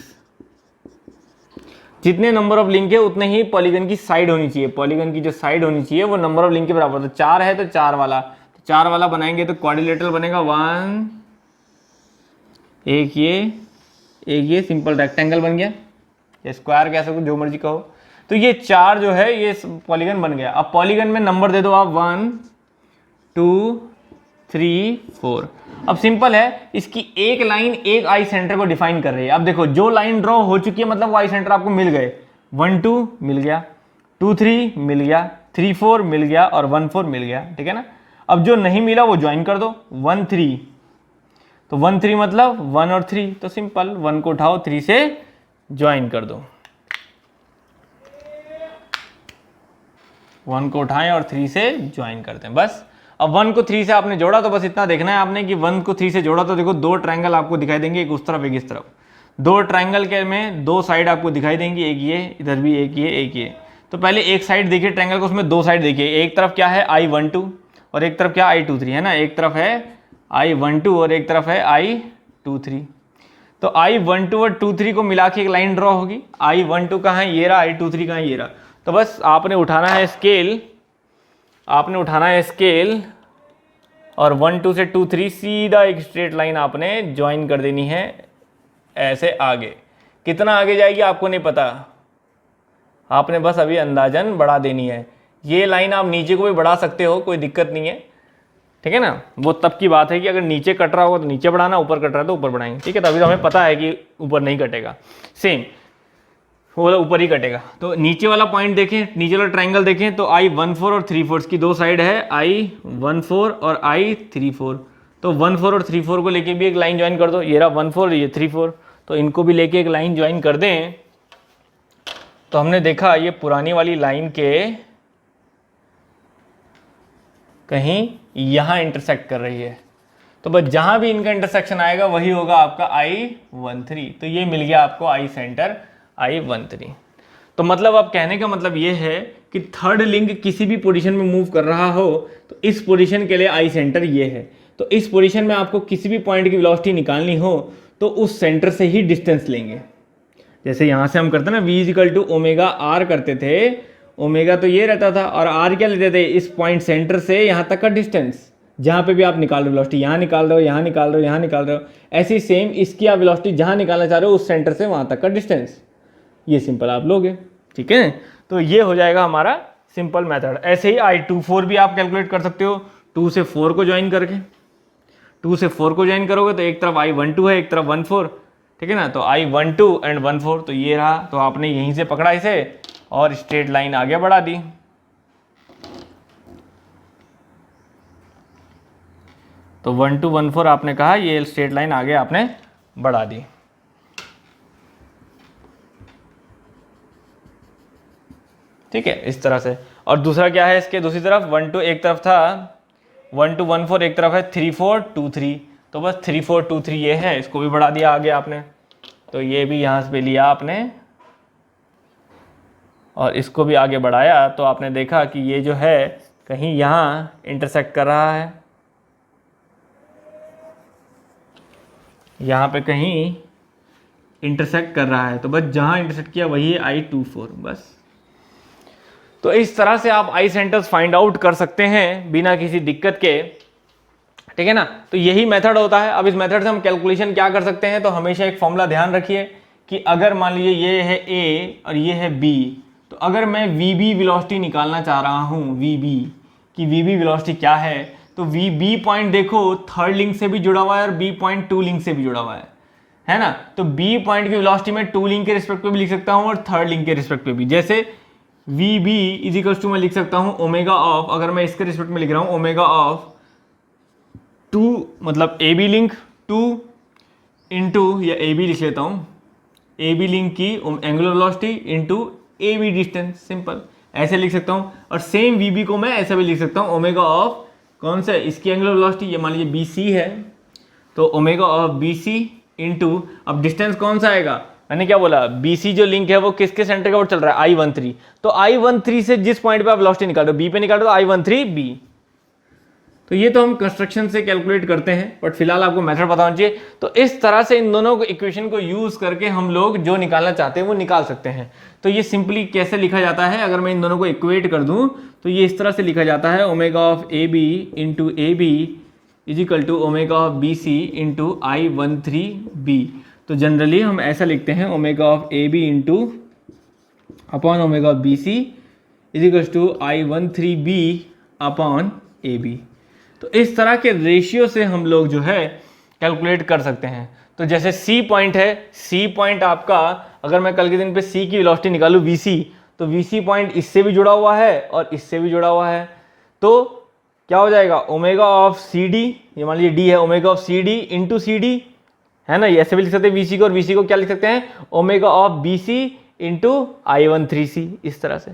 जितने नंबर ऑफ लिंक है उतने ही पॉलीगन की साइड होनी चाहिए। पॉलीगन की जो साइड होनी चाहिए वो नंबर ऑफ लिंक के बराबर। तो 4 है तो 4 वाला, तो 4 वाला बनाएंगे तो क्वाड्रिलेटरल बनेगा 1, एक ये सिंपल रेक्टेंगल बन गया, या स्क्वायर कह सको जो मर्जी कहो। तो ये 4 जो है ये पॉलीगन बन गया। अब पॉलीगन में नंबर दे दो आप 1 2 3 4। अब सिंपल है, इसकी एक लाइन एक आई सेंटर को डिफाइन कर रही है। अब देखो जो लाइन ड्रॉ हो चुकी है मतलब वो आई सेंटर आपको मिल गए। 1 2 मिल गया, 2 3 मिल गया, 3 4 मिल गया और 1 4 मिल गया। ठीक है ना, अब जो नहीं मिला वो ज्वाइन कर दो। 1 3, तो 1 3 मतलब 1 और 3, तो सिंपल 1 को उठाओ 3 से ज्वाइन कर दो। 1 को उठाएं और 3 से ज्वाइन करते हैं बस। अब 1 को 3 से आपने जोड़ा तो बस इतना देखना है आपने कि 1 को 3 से जोड़ा तो देखो दो ट्रायंगल आपको दिखाई देंगे, एक उस तरफ एक इस तरफ। दो ट्रायंगल के में दो साइड आपको दिखाई देंगी, एक ये इधर भी, एक ये एक ये। तो पहले एक साइड देखिए ट्रायंगल को, उसमें दो साइड देखिए, एक तरफ क्या है I12 और एक तरफ क्या I23 है ना, एक तरफ है I12 और एक तरफ है I23। तो I12 और 23 को मिला के एक लाइन ड्रॉ होगी। I12 कहाँ है, ये रहा, I23 कहाँ है, ये रहा। तो बस आपने उठाना है स्केल, आपने उठाना है स्केल और 1 2 से 2 3 सीधा एक स्ट्रेट लाइन आपने ज्वाइन कर देनी है ऐसे आगे। कितना आगे जाएगी आपको नहीं पता, आपने बस अभी अंदाजन बढ़ा देनी है। ये लाइन आप नीचे को भी बढ़ा सकते हो, कोई दिक्कत नहीं है, ठीक है ना। वो तब की बात है कि अगर नीचे कट रहा होगा तो नीचे बढ़ाना, ऊपर कट रहा है तो ऊपर बढ़ाएंगे, ठीक है। तभी तो हमें पता है कि ऊपर नहीं कटेगा, सेम वो ऊपर ही कटेगा। तो नीचे वाला पॉइंट देखें, नीचे वाला ट्रायंगल देखें तो I14 और 34 की दो साइड है, I14 और I34। तो 14 और 34 को लेके भी एक लाइन ज्वाइन कर दो, ये रहा 14 ये 34, तो इनको भी लेके एक लाइन ज्वाइन कर दें। तो हमने देखा ये पुरानी वाली लाइन के कहीं यहाँ इंटरसेक्ट कर रही है, तो बस जहाँ भी इनका इंटरसेक्शन आएगा वही होगा आपका I13। तो ये मिल गया आपको I सेंटर I13। तो मतलब आप कहने का मतलब ये है कि थर्ड लिंक किसी भी पोजीशन में मूव कर रहा हो तो इस पोजीशन के लिए I सेंटर ये है। तो इस पोजीशन में आपको किसी भी पॉइंट की वेलोसिटी निकालनी हो तो उस सेंटर से ही डिस्टेंस लेंगे। जैसे यहाँ से हम करते ना V ओमेगा R करते थे, ओमेगा तो ये रहता था और R क्या लेते थे, इस पॉइंट सेंटर से यहाँ तक का डिस्टेंस। जहाँ पे भी आप निकाल रहे हो वेलोसिटी, यहाँ निकाल रहे हो, यहाँ निकाल रहे हो, यहाँ निकाल रहे हो, ऐसे ही सेम इसकी आप वेलोसिटी जहाँ निकालना चाह रहे हो उस सेंटर से वहाँ तक का डिस्टेंस, ये सिंपल आप लोगे, ठीक है। तो ये हो जाएगा हमारा सिंपल मेथड। ऐसे ही I24 भी आप कैलकुलेट कर सकते हो, 2 से 4 को ज्वाइन करके। 2 से 4 को ज्वाइन करोगे तो एक तरफ I12 है, एक तरफ 14, ठीक है ना। तो I12 एंड 14 तो ये रहा, तो आपने यहीं से पकड़ा इसे और स्ट्रेट लाइन आगे बढ़ा दी। तो 1 2 1 4 आपने कहा, ये स्ट्रेट लाइन आगे आपने बढ़ा दी। ठीक है, इस तरह से। और दूसरा क्या है इसके दूसरी तरफ, 1 2 एक तरफ था 1 2 1 4, एक तरफ है 3 4 2 3। तो बस 3 4 2 3 ये है, इसको भी बढ़ा दिया आगे आपने। तो ये भी यहाँ से लिया आपने और इसको भी आगे बढ़ाया, तो आपने देखा कि ये जो है कहीं यहाँ इंटरसेक्ट कर रहा है, यहाँ पे कहीं इंटरसेक्ट कर रहा है। तो बस जहाँ इंटरसेक्ट किया वही है I24 बस। तो इस तरह से आप आई सेंटर्स फाइंड आउट कर सकते हैं बिना किसी दिक्कत के, ठीक है ना। तो यही मेथड होता है। अब इस मेथड से हम कैलकुलेशन क्या कर सकते हैं, तो हमेशा एक फॉर्मूला ध्यान रखिए कि अगर मान लीजिए ये है A और ये है B, तो अगर मैं VB वेलोसिटी निकालना चाह रहा हूँ, VB की VB वेलोसिटी क्या है, तो VB पॉइंट देखो थर्ड लिंक से भी जुड़ा हुआ है और B पॉइंट 2 लिंक से भी जुड़ा हुआ है ना। तो B पॉइंट की वेलोसिटी मैं 2 लिंक के रिस्पेक्ट पे भी लिख सकता हूँ और थर्ड लिंक के रिस्पेक्ट पे भी। जैसे VB इज इक्वल्स टू मैं लिख सकता हूँ ओमेगा ऑफ, अगर मैं इसके रिस्पेक्ट में लिख रहा हूँ ओमेगा ऑफ 2 मतलब AB लिंक 2 इंटू, या AB लिख लेता हूँ, AB लिंक की angular velocity into AB distance, simple ऐसे लिख सकता हूँ। और सेम VB को मैं ऐसा भी लिख सकता हूँ ओमेगा ऑफ कौन सा, इसकी एंगुलर वेलोसिटी ये मान लीजिए BC है, तो ओमेगा ऑफ BC इंटू, अब डिस्टेंस कौन सा आएगा, मैंने क्या बोला, BC जो लिंक है वो किसके सेंटर के ओर चल रहा है, I13। तो I13 से जिस पॉइंट पे आप वेलोसिटी निकाल रहे हो B पे निकाल रहे हो तो I13B। तो ये तो हम कंस्ट्रक्शन से कैलकुलेट करते हैं, बट फिलहाल आपको मेथड पता होना चाहिए। तो इस तरह से इन दोनों को इक्वेशन को यूज करके हम लोग जो निकालना चाहते हैं वो निकाल सकते हैं। तो ये सिंपली कैसे लिखा जाता है, अगर मैं इन दोनों को इक्वेट कर दूं तो ये इस तरह से लिखा जाता है, omega of AB into AB is equal to omega of BC into I13B। तो जनरली हम ऐसा लिखते हैं, omega of AB into upon omega of BC is equal to I13B upon AB। तो इस तरह के रेशियो से हम लोग जो है कैलकुलेट कर सकते हैं। तो जैसे C पॉइंट है, C पॉइंट आपका अगर मैं कल के दिन पे C की वेलोसिटी निकालूं VC, तो VC पॉइंट इससे भी जुड़ा हुआ है और इससे भी जुड़ा हुआ है। तो क्या हो जाएगा, ओमेगा ऑफ CD, ये मान लीजिए D है, omega of CD into CD है ना, ये ऐसे भी लिख सकते हैं VC को, और VC को क्या लिख सकते हैं, omega of BC into I13C, इस तरह से।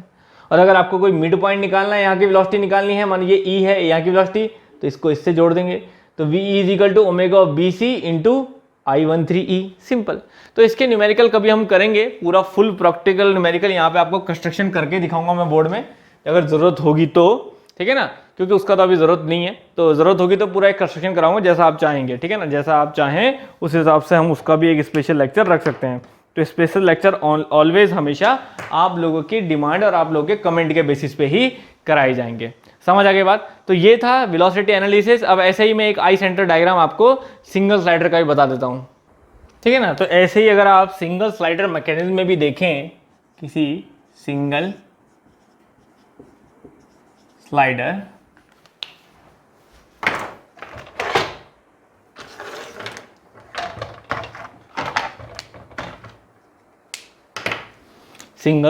और अगर आपको कोई मिड पॉइंट निकालना है, यहाँ की वेलोसिटी निकालनी है, मान ये ई है यहाँ की वेलोसिटी, तो इसको इससे जोड़ देंगे, तो V is equal to omega of B C into I13E, simple. तो इसके न्यूमेरिकल कभी हम करेंगे, पूरा फुल प्रैक्टिकल न्यूमेरिकल यहाँ पे आपको कंस्ट्रक्शन करके दिखाऊंगा मैं बोर्ड में, अगर जरूरत होगी तो, ठीक है ना, क्योंकि उसका तो अभी जरूरत नहीं है, तो जरूरत होगी तो पूरा एक कंस्ट्रक्शन कराऊंगा जैसा आप चाहेंगे, ठीक है ना, जैसा आप चाहें उस हिसाब से हम उसका भी एक स्पेशल लेक्चर रख सकते हैं। तो स्पेशल लेक्चर ऑलवेज हमेशा आप लोगों की डिमांड और आप लोगों के कमेंट के बेसिस पे ही कराए जाएंगे। समझ आ गई बात? तो ये था वेलोसिटी एनालिसिस। अब ऐसे ही मैं एक आई सेंटर डायग्राम आपको सिंगल स्लाइडर का भी बता देता हूँ, ठीक है ना। तो ऐसे ही अगर आप सिंगल स्लाइडर मैकेनिज्म में भी देखें, किसी सिंगल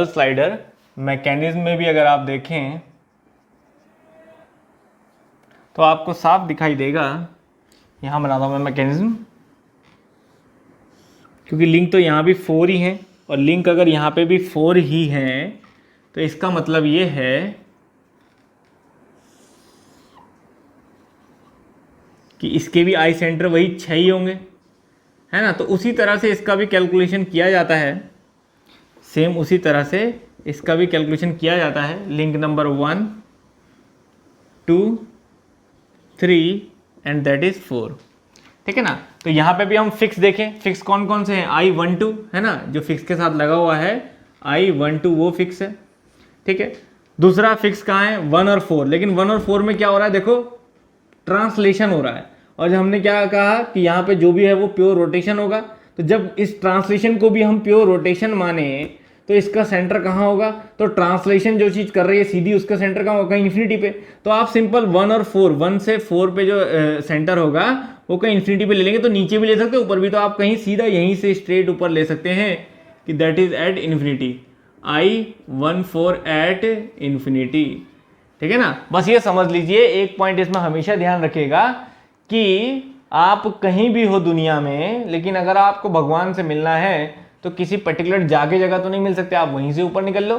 स्लाइडर मैकेनिज्म में भी अगर आप देखें तो आपको साफ दिखाई देगा, यहां बनाता हूं मैं मैकेनिज्म, क्योंकि लिंक तो यहाँ भी 4 ही है, और लिंक अगर यहाँ पे भी 4 ही है तो इसका मतलब ये है कि इसके भी आई सेंटर वही 6 ही होंगे, है ना। तो उसी तरह से इसका भी कैलकुलेशन किया जाता है, सेम उसी तरह से इसका भी कैलकुलेशन किया जाता है। Link number 1 2 3 and that is 4, ठीक है ना। तो यहाँ पे भी हम फिक्स देखें, फिक्स कौन कौन से हैं, I12 है ना, जो फिक्स के साथ लगा हुआ है, I12 वो फिक्स है, ठीक है। दूसरा फिक्स कहाँ है, 1 और 4, लेकिन 1 और 4 में क्या हो रहा है, देखो ट्रांसलेशन हो रहा है, और जब हमने क्या कहा कि यहाँ पे जो भी है वो प्योर रोटेशन होगा, तो जब इस ट्रांसलेशन को भी हम प्योर रोटेशन माने तो इसका सेंटर कहाँ होगा, तो ट्रांसलेशन जो चीज़ कर रही है सीधी उसका सेंटर कहाँ होगा, कहीं इन्फिनिटी पे। तो आप सिंपल 1 और 4, 1 से 4 पे जो सेंटर होगा वो कहीं इन्फिनिटी पे ले लेंगे, तो नीचे भी ले सकते हैं, ऊपर भी, तो आप कहीं सीधा यहीं से स्ट्रेट ऊपर ले सकते हैं कि that is at infinity, I14 at infinity, ठीक है ना। बस ये समझ लीजिए, एक पॉइंट इसमें हमेशा ध्यान रखिएगा कि आप कहीं भी हो दुनिया में, लेकिन अगर आपको भगवान से मिलना है तो किसी पर्टिकुलर जाके जगह तो नहीं मिल सकते, आप वहीं से ऊपर निकल लो,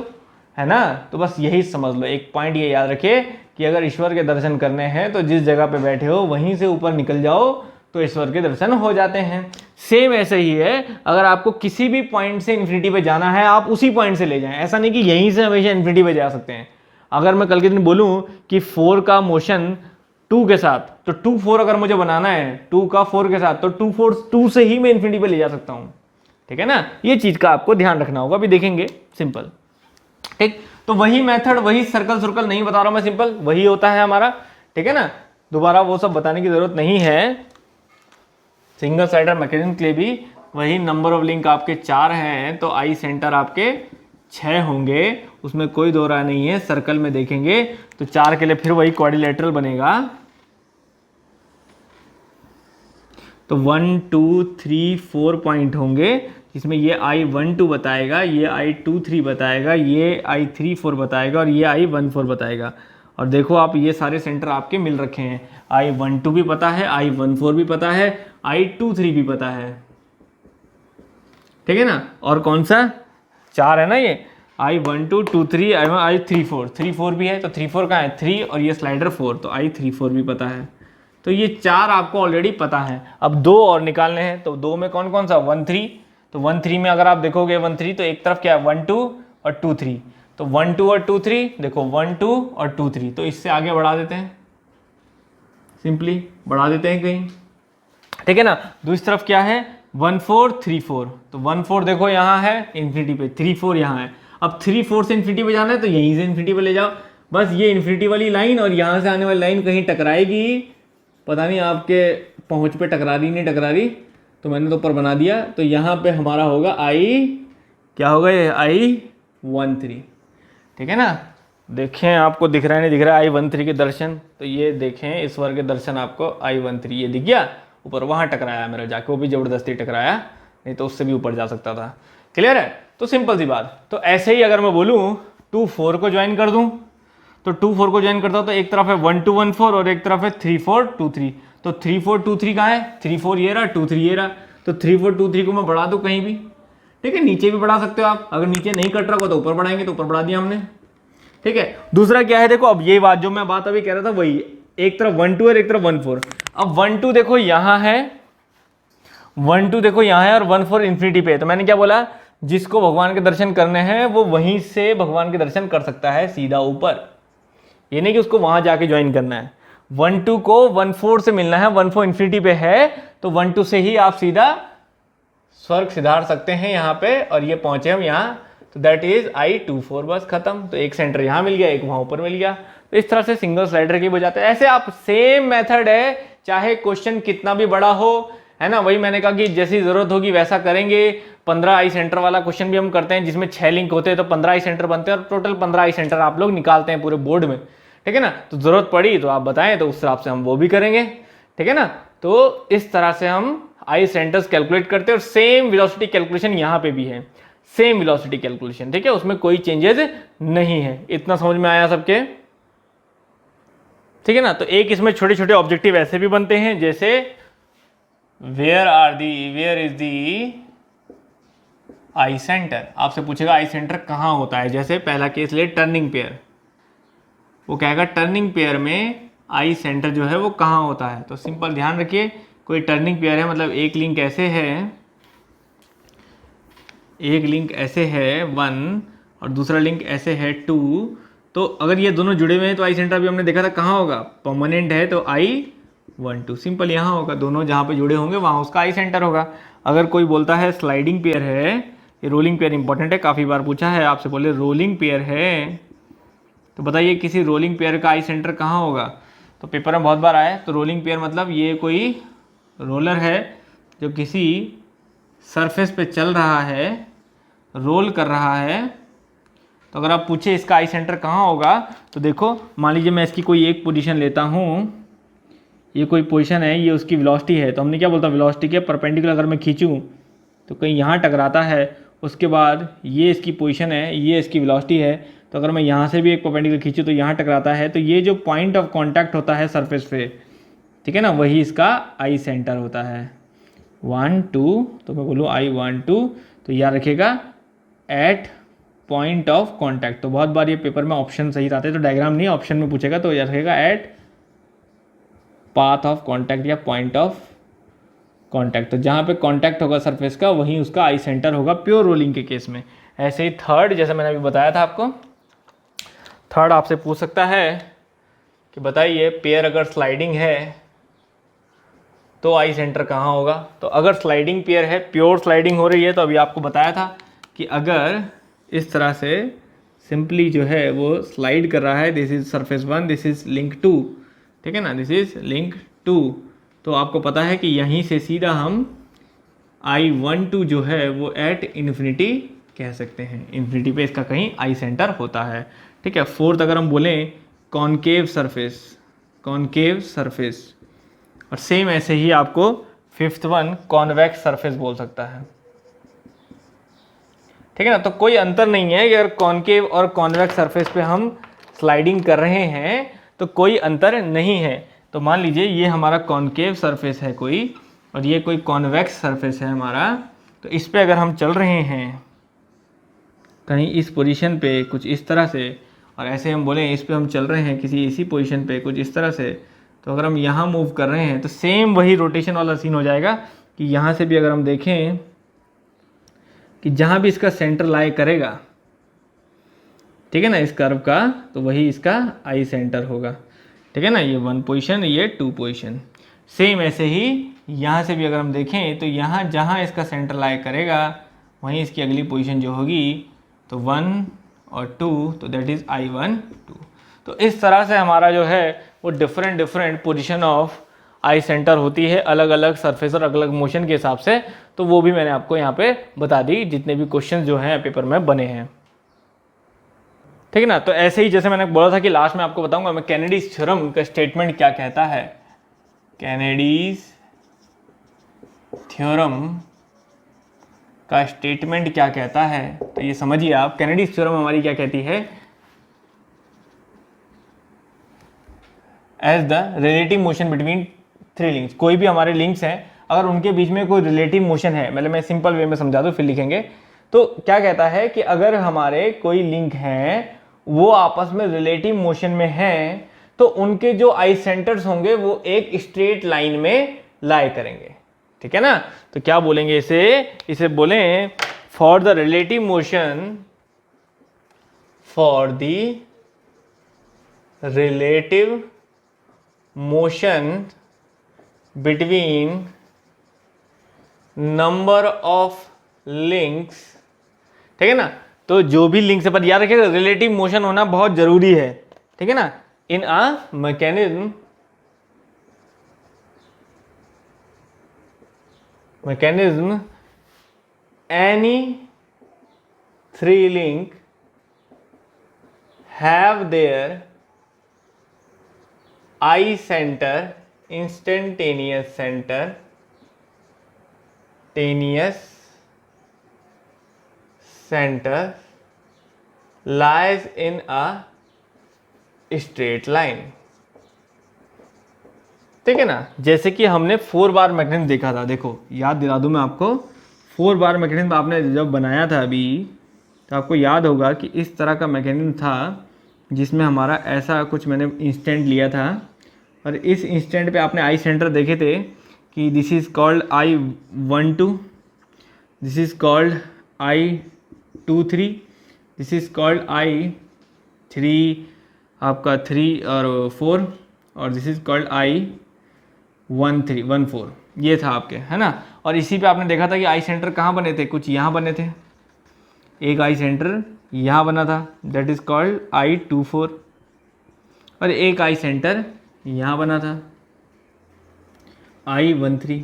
है ना। तो बस यही समझ लो, एक पॉइंट ये याद रखिए कि अगर ईश्वर के दर्शन करने हैं तो जिस जगह पे बैठे हो वहीं से ऊपर निकल जाओ तो ईश्वर के दर्शन हो जाते हैं। सेम ऐसे ही है, अगर आपको किसी भी पॉइंट से इन्फिनिटी पे जाना है आप उसी पॉइंट से ले जाएं, ऐसा नहीं कि यहीं से हमेशा इन्फिनिटी पे जा सकते हैं। अगर मैं कल के दिन बोलूं कि 4 का मोशन 2 के साथ, तो 2 4 अगर मुझे बनाना है 2 का 4 के साथ, तो 2 4 2 से ही मैं इन्फिनिटी पे ले जा सकता हूं, ठीक है ना। ये चीज का आपको ध्यान रखना होगा, अभी देखेंगे सिंपल, ठीक। तो वही मेथड, वही सर्कल नहीं बता रहा हूं मैं, सिंपल वही होता है हमारा, ठीक है ना। दोबारा वो सब बताने की जरूरत नहीं है। सिंगल साइडर मैकेनिज्म के लिए भी वही नंबर ऑफ लिंक आपके 4 हैं, तो आई सेंटर आपके 6 होंगे, उसमें कोई दो राय नहीं है। सर्कल में देखेंगे तो 4 के लिए फिर वही क्वाड्रिलेटरल बनेगा, तो 1 2 3 4 पॉइंट होंगे, जिसमें ये I12 बताएगा, ये I23 बताएगा, ये I34 बताएगा और ये I14 बताएगा। और देखो आप, ये सारे सेंटर आपके मिल रखे हैं, I12 भी पता है, I14 भी पता है, I23 भी पता है, ठीक है ना। और कौन सा 4 है ना, ये I12 2 3 I34 3 4 भी है, तो 3 4 कहाँ है 3, और ये स्लाइडर 4, तो I34 भी पता है। तो ये 4 आपको ऑलरेडी पता है। अब 2 और निकालने हैं, तो 2 में कौन कौन सा 1 3, तो 1 3 में अगर आप देखोगे 1 3, तो एक तरफ क्या है 1 2 और 2 3, तो 1 2 और 2 3, देखो 1 2 और 2 3, तो इससे आगे बढ़ा देते हैं, सिंपली बढ़ा देते हैं कहीं, ठीक है ना। दूसरी तरफ क्या है 1 4 3 4, तो 1 4 देखो यहाँ है इन्फिनिटी पे, 3 4 यहाँ है। अब 3 4 से इन्फिनिटी पे जाना है तो यहीं से इन्फिनिटी पे ले जाओ, बस ये इन्फिनिटी वाली लाइन और यहाँ से आने वाली लाइन कहीं टकराएगी, पता नहीं आपके पहुँच पे टकरा रही नहीं टकरा रही, तो मैंने तो ऊपर बना दिया। तो यहाँ पे हमारा होगा क्या होगा ये I13, ठीक है ना। देखें आपको दिख रहा है नहीं दिख रहा है I13 के दर्शन, तो ये देखें ईश्वर के दर्शन आपको I13 ये दिख गया ऊपर, वहाँ टकराया मेरा जाके, वो भी ज़बरदस्ती टकराया, नहीं तो उससे भी ऊपर जा सकता था। क्लियर है? तो सिंपल सी बात। तो ऐसे ही अगर मैं बोलूँ 2 4 को ज्वाइन कर दूँ, तो 2 4 को ज्वाइन करता हूँ, तो एक तरफ है 1 2 1 4 और एक तरफ है 3 4 2 3, तो 3 4 2 3 कहाँ है, 3 4 ये रहा, 2 3 ये रहा, तो 3 4 2 3 को मैं बढ़ा दूँ कहीं भी, ठीक है। नीचे भी बढ़ा सकते हो आप, अगर नीचे नहीं कट रहा होगा तो ऊपर बढ़ाएंगे, तो ऊपर बढ़ा दिया हमने। ठीक है। दूसरा क्या है, देखो अब ये बात जो मैं बात अभी कह रहा था वही, एक तरफ 1 2 और एक तरफ 1 4। अब 1 2 देखो यहाँ है, 1 2 देखो यहाँ है और 1 4 इन्फिनिटी पे है। तो मैंने क्या बोला, जिसको भगवान के दर्शन करने हैं वो वहीं से भगवान के दर्शन कर सकता है सीधा ऊपर, ये नहीं कि उसको वहां जाके ज्वाइन करना है। 1 2 को 1 4 से मिलना है, 1 4 इन्फिनिटी पे है, तो 1 2 से ही आप सीधा स्वर्ग सिधार सकते हैं यहाँ पे, और ये पहुंचे हम यहाँ, तो दैट इज I24, बस खत्म। तो एक सेंटर यहाँ मिल गया, एक वहां ऊपर मिल गया। तो इस तरह से सिंगल स्लाइडर की बजाते हैं। ऐसे आप सेम मेथड है, चाहे क्वेश्चन कितना भी बड़ा हो, है ना। वही मैंने कहा कि जैसी जरूरत होगी वैसा करेंगे। 15 आई सेंटर वाला क्वेश्चन भी हम करते हैं जिसमें 6 लिंक होते हैं, तो 15 आई सेंटर बनते हैं और टोटल 15 आई सेंटर आप लोग निकालते हैं पूरे बोर्ड में, ठीक है ना। तो जरूरत पड़ी तो आप बताएं, तो उस हिसाब से हम वो भी करेंगे, ठीक है ना। तो इस तरह से हम आई सेंटर्स कैलकुलेट करते हैं, और सेम वेलोसिटी कैलकुलेशन यहाँ पे भी है, सेम वेलोसिटी कैलकुलेशन, ठीक है, उसमें कोई चेंजेस नहीं है। इतना समझ में आया सबके, ठीक है ना। तो एक इसमें छोटे छोटे ऑब्जेक्टिव ऐसे भी बनते हैं, जैसे where is the I centre. आपसे पूछेगा आई सेंटर कहाँ होता है। जैसे पहला केस ले, टर्निंग पेयर, वो कहेगा टर्निंग पेयर में आई सेंटर जो है वो कहाँ होता है। तो सिंपल ध्यान रखिए, कोई टर्निंग पेयर है, मतलब एक लिंक ऐसे है, एक लिंक ऐसे है 1 और दूसरा लिंक ऐसे है 2, तो अगर ये दोनों जुड़े हुए हैं तो आई सेंटर भी हमने देखा था कहाँ होगा, परमानेंट है तो I12, सिंपल यहाँ होगा, दोनों जहाँ पे जुड़े होंगे वहाँ उसका आई सेंटर होगा। अगर कोई बोलता है स्लाइडिंग पेयर है, ये रोलिंग पेयर इंपॉर्टेंट है, काफ़ी बार पूछा है आपसे, बोले रोलिंग पेयर है, तो बताइए किसी रोलिंग पेयर का आई सेंटर कहाँ होगा। तो पेपर में बहुत बार आया। तो रोलिंग पेयर मतलब ये कोई रोलर है जो किसी सरफेस पे चल रहा है, रोल कर रहा है। तो अगर आप पूछे इसका आई सेंटर कहाँ होगा, तो देखो मान लीजिए मैं इसकी कोई एक पोजीशन लेता हूँ, ये कोई पोजीशन है, ये उसकी वेलोसिटी है, तो हमने क्या बोलता, वेलोसिटी के परपेंडिकुलर अगर मैं खींचूँ तो कहीं यहाँ टकराता है, उसके बाद ये इसकी पोजीशन है, ये इसकी वेलोसिटी है, तो अगर मैं यहाँ से भी एक परपेंडिकुलर खींचूँ तो यहाँ टकराता है, तो ये जो पॉइंट ऑफ कॉन्टैक्ट होता है सरफेस पे, ठीक है ना, वही इसका आई सेंटर होता है। 1 2, तो मैं बोलूँ I12, तो याद रखिएगा एट पॉइंट ऑफ कॉन्टैक्ट। तो बहुत बार ये पेपर में ऑप्शन सही आते हैं, तो डायग्राम नहीं ऑप्शन में पूछेगा, तो याद रखिएगा एट पाथ ऑफ कॉन्टैक्ट या पॉइंट ऑफ कॉन्टैक्ट। तो जहाँ पे कॉन्टैक्ट होगा सरफेस का वहीं उसका आई सेंटर होगा प्योर रोलिंग के केस में। ऐसे ही थर्ड, जैसे मैंने अभी बताया था आपको, थर्ड आपसे पूछ सकता है कि बताइए पेयर अगर स्लाइडिंग है तो आई सेंटर कहाँ होगा। तो अगर स्लाइडिंग पेयर है, प्योर स्लाइडिंग हो रही है, तो अभी आपको बताया था कि अगर इस तरह से सिंपली जो है वो स्लाइड कर रहा है, this is surface 1, this is link 2, ठीक है ना, दिस इज लिंक 2, तो आपको पता है कि यहीं से सीधा हम I12 जो है वो एट इन्फिनिटी कह सकते हैं, इन्फिनिटी पे इसका कहीं आई सेंटर होता है, ठीक है। फोर्थ अगर हम बोलें कॉनकेव सरफेस, कॉनकेव सरफेस, और सेम ऐसे ही आपको फिफ्थ वन कॉन्वेक्स सरफेस बोल सकता है, ठीक है ना। तो कोई अंतर नहीं है कि अगर कॉनकेव और कॉन्वेक्स सरफेस पे हम स्लाइडिंग कर रहे हैं तो कोई अंतर नहीं है। तो मान लीजिए ये हमारा कॉनकेव सरफेस है कोई, और ये कोई कॉन्वेक्स सरफेस है हमारा, तो इस पे अगर हम चल रहे हैं कहीं इस पोजीशन पे कुछ इस तरह से, और ऐसे हम बोलें इस पे हम चल रहे हैं किसी इसी पोजीशन पे कुछ इस तरह से, तो अगर हम यहाँ मूव कर रहे हैं तो सेम वही रोटेशन वाला सीन हो जाएगा कि यहाँ से भी अगर हम देखें कि जहाँ भी इसका सेंटर लाई करेगा, ठीक है ना, इस कर्व का, तो वही इसका आई सेंटर होगा, ठीक है ना। ये 1 पोजीशन, ये 2 पोजीशन। सेम ऐसे ही यहाँ से भी अगर हम देखें तो यहाँ जहाँ इसका सेंटर लाई करेगा वहीं इसकी अगली पोजीशन जो होगी, तो 1 और 2, तो दैट इज़ I12। तो इस तरह से हमारा जो है वो different position of I centre होती है अलग अलग सरफेस और अलग अलग मोशन के हिसाब से। तो वो भी मैंने आपको यहाँ पे बता दी, जितने भी क्वेश्चन जो हैं पेपर में बने हैं, ठीक है ना। तो ऐसे ही जैसे मैंने बोला था कि लास्ट में आपको बताऊंगा मैं कैनेडीज थ्योरम का स्टेटमेंट क्या कहता है। कैनेडीज थ्योरम का स्टेटमेंट क्या कहता है, तो ये समझिए आप, कैनेडीज थ्योरम हमारी क्या कहती है, as the relative motion between 3 links. कोई भी हमारे लिंक्स हैं, अगर उनके बीच में कोई रिलेटिव मोशन है, मतलब मैं सिंपल वे में समझा दूँ फिर लिखेंगे, तो क्या कहता है कि अगर हमारे कोई लिंक हैं वो आपस में रिलेटिव मोशन में हैं, तो उनके जो आई सेंटर्स होंगे वो एक स्ट्रेट लाइन में लाई करेंगे, ठीक है ना। तो क्या बोलेंगे इसे बोलें for the relative motion, for the relative motion between number of links, ठीक है ना। तो जो भी लिंक्स है, पर याद रखिएगा रिलेटिव मोशन होना बहुत जरूरी है, ठीक है ना। In a mechanism any three link have there I centre instantaneous center lies in a straight line, ठीक है ना। जैसे कि हमने 4 बार मैकेनिज्म देखा था, देखो याद दिला दूं मैं आपको, 4 बार मैकेनिज्म आपने जब बनाया था अभी, तो आपको याद होगा कि इस तरह का मैकेनिज्म था जिसमें हमारा ऐसा कुछ मैंने इंस्टेंट लिया था, और इस इंस्टेंट पे आपने आई सेंटर देखे थे कि this is called I12, this is called I23, this is called I3 आपका 3 और 4, और दिस इज कॉल्ड I14, ये था आपके, है ना। और इसी पे आपने देखा था कि आई सेंटर कहाँ बने थे, कुछ यहाँ बने थे, एक आई सेंटर यहाँ बना था, दैट इज कॉल्ड I24, और एक आई सेंटर यहाँ बना था I13।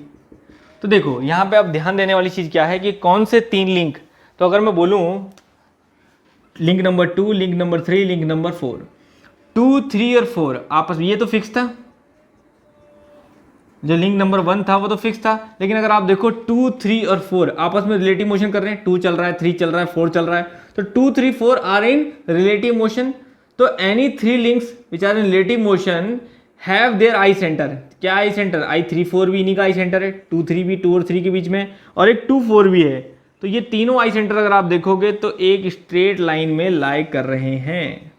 तो देखो यहाँ पे आप ध्यान देने वाली चीज़ क्या है कि कौन से 3 लिंक, तो अगर मैं बोलूँ link number 2, link number 3, link number 4, 2, 3 और 4 आपस में, ये तो फिक्स था, जो लिंक नंबर 1 था वो तो फिक्स था। लेकिन अगर आप देखो 2, 3 और 4 आपस में रिलेटिव मोशन कर रहे हैं, 2 चल रहा है, 3 चल रहा है, 4 चल रहा है, तो 2, 3, 4 आर इन रिलेटिव मोशन। तो any 3 links which are in relative motion have there I centre, क्या आई सेंटर, I3, 4 भी इन्हीं का आई सेंटर है, 2, 3 भी 2 और 3 के बीच में, और एक 2, 4 भी है। तो ये तीनों आई सेंटर अगर आप देखोगे तो एक स्ट्रेट लाइन में लाई कर रहे हैं,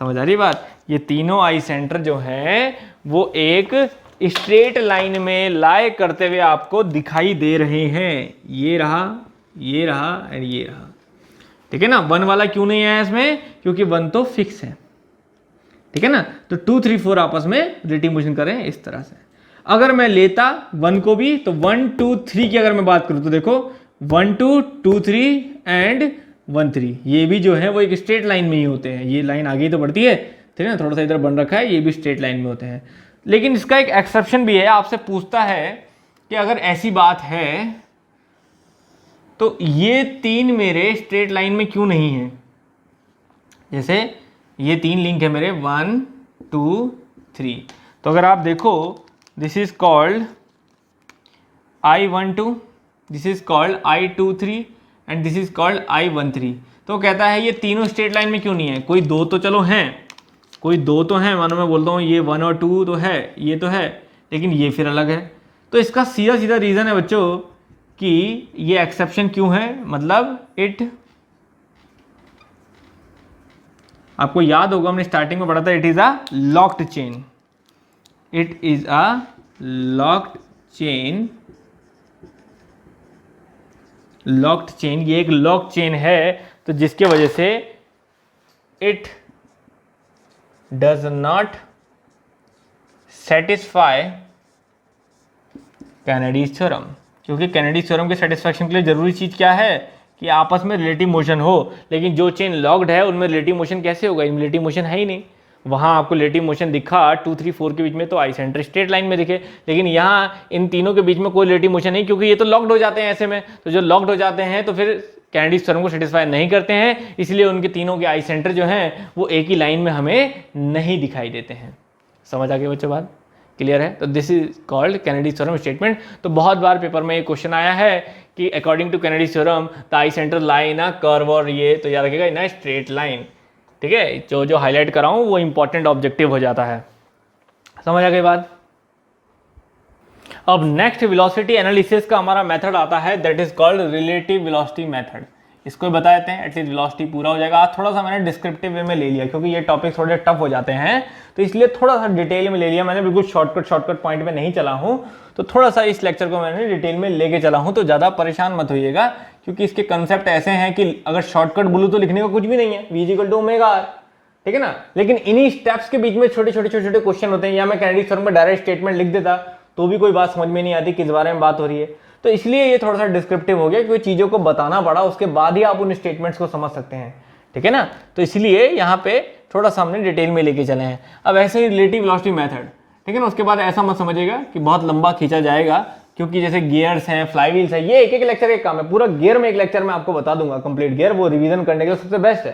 समझ आ रही बात। ये तीनों आई सेंटर जो हैं वो एक स्ट्रेट लाइन में लाई करते हुए आपको दिखाई दे रहे हैं, ये रहा एंड ये रहा, ठीक है ना। 1 वाला क्यों नहीं आया इसमें, क्योंकि 1 तो फिक्स है, ठीक है ना। तो 2, 3, 4 आपस में रिलेटिव मोशन कर रहे हैं इस तरह से। अगर मैं लेता 1 को भी, तो 1, 2, 3 की अगर मैं बात करूं तो देखो 1, 2, 2, 3 एंड 1, 3, ये भी जो है वो एक स्ट्रेट लाइन में ही होते हैं, ये लाइन आगे ही तो बढ़ती है, ठीक है ना, थोड़ा सा इधर बन रखा है, ये भी स्ट्रेट लाइन में होते हैं। लेकिन इसका एक एक्सेप्शन भी है, आपसे पूछता है कि अगर ऐसी बात है तो ये 3 मेरे स्ट्रेट लाइन में क्यों नहीं है। जैसे ये 3 लिंक है मेरे 1, 2, 3, तो अगर आप देखो this is called I12, this is called I23 and this is called I13। तो कहता है ये तीनों स्ट्रेट लाइन में क्यों नहीं है, कोई 2 तो चलो हैं, कोई 2 तो हैं, मानो मैं बोलता हूँ ये 1 और 2 तो है, ये तो है, लेकिन ये फिर अलग है। तो इसका सीधा सीधा रीज़न है बच्चों कि ये एक्सेप्शन क्यों है, मतलब इट, आपको याद होगा हमने स्टार्टिंग में पढ़ा था, it is a locked chain, it is a locked chain, locked chain, ये एक लॉक चेन है, तो जिसके वजह से it does not satisfy Kennedy's theorem, क्योंकि कैनेडीज थ्योरम के सेटिस्फैक्शन के लिए जरूरी चीज क्या है कि आपस में रिलेटिव मोशन हो। लेकिन जो चेन लॉक्ड है उनमें रिलेटिव मोशन कैसे होगा, इनमें रिलेटिव मोशन है ही नहीं। वहाँ आपको रिलेटिव मोशन दिखा 2, 3, 4 के बीच में तो आई सेंटर स्ट्रेट लाइन में दिखे, लेकिन यहाँ इन तीनों के बीच में कोई रिलेटिव मोशन नहीं, क्योंकि ये तो लॉक्ड हो जाते हैं ऐसे में। तो जो लॉक्ड हो जाते हैं तो फिर कैनेडीज थ्योरम को सेटिस्फाई नहीं करते हैं, इसलिए उनके तीनों के आई सेंटर जो हैं वो एक ही लाइन में हमें नहीं दिखाई देते हैं। समझ आ गए बच्चों बात, क्लियर है। तो this is called Kennedy's theorem statement. तो बहुत बार पेपर में ये क्वेश्चन आया है कि according to Kennedy's theorem the I centre lie in a curve, और ये तो याद रखिएगा इन अ स्ट्रेट लाइन, ठीक है। जो हाईलाइट कराऊं वो इंपॉर्टेंट ऑब्जेक्टिव हो जाता है, समझ आ गई बात। अब नेक्स्ट वेलोसिटी एनालिसिस का हमारा मेथड आता है, that is called relative velocity method. इसको बता देते हैं, एटलीस्ट वेलोसिटी पूरा हो जाएगा। आज थोड़ा सा मैंने डिस्क्रिप्टिव वे में ले लिया क्योंकि ये टॉपिक थोड़े टफ हो जाते हैं, तो इसलिए थोड़ा सा डिटेल में ले लिया मैंने, बिल्कुल शॉर्टकट पॉइंट में नहीं चला हूँ, तो थोड़ा सा इस लेक्चर को मैंने डिटेल में लेके चला हूँ, तो ज़्यादा परेशान मत होइएगा क्योंकि इसके कंसेप्ट ऐसे हैं कि अगर शॉर्टकट बोलूँ तो लिखने का कुछ भी नहीं है, v = ω/r, ठीक है ना। लेकिन इन्हीं स्टेप्स के बीच में छोटे छोटे क्वेश्चन होते हैं, या मैं कैंडिडेट फॉर्म में डायरेक्ट स्टेटमेंट लिख देता तो भी कोई बात समझ में नहीं आती किस बारे में बात हो रही है, तो इसलिए ये थोड़ा सा डिस्क्रिप्टिव हो गया क्योंकि चीज़ों को बताना पड़ा, उसके बाद ही आप उन स्टेटमेंट्स को समझ सकते हैं, ठीक है ना। तो इसलिए यहाँ पे थोड़ा सा हमने डिटेल में लेके चले हैं। अब ऐसे ही रिलेटिव वेलोसिटी मेथड, ठीक है ना, उसके बाद ऐसा मत समझिएगा कि बहुत लंबा खींचा जाएगा क्योंकि जैसे गियर्स हैं, फ्लाईव्हील्स है, ये एक लेक्चर एक काम है, पूरा गियर में एक लेक्चर में आपको बता दूंगा, कंप्लीट गियर वो रिवीजन करने के लिए सबसे बेस्ट है,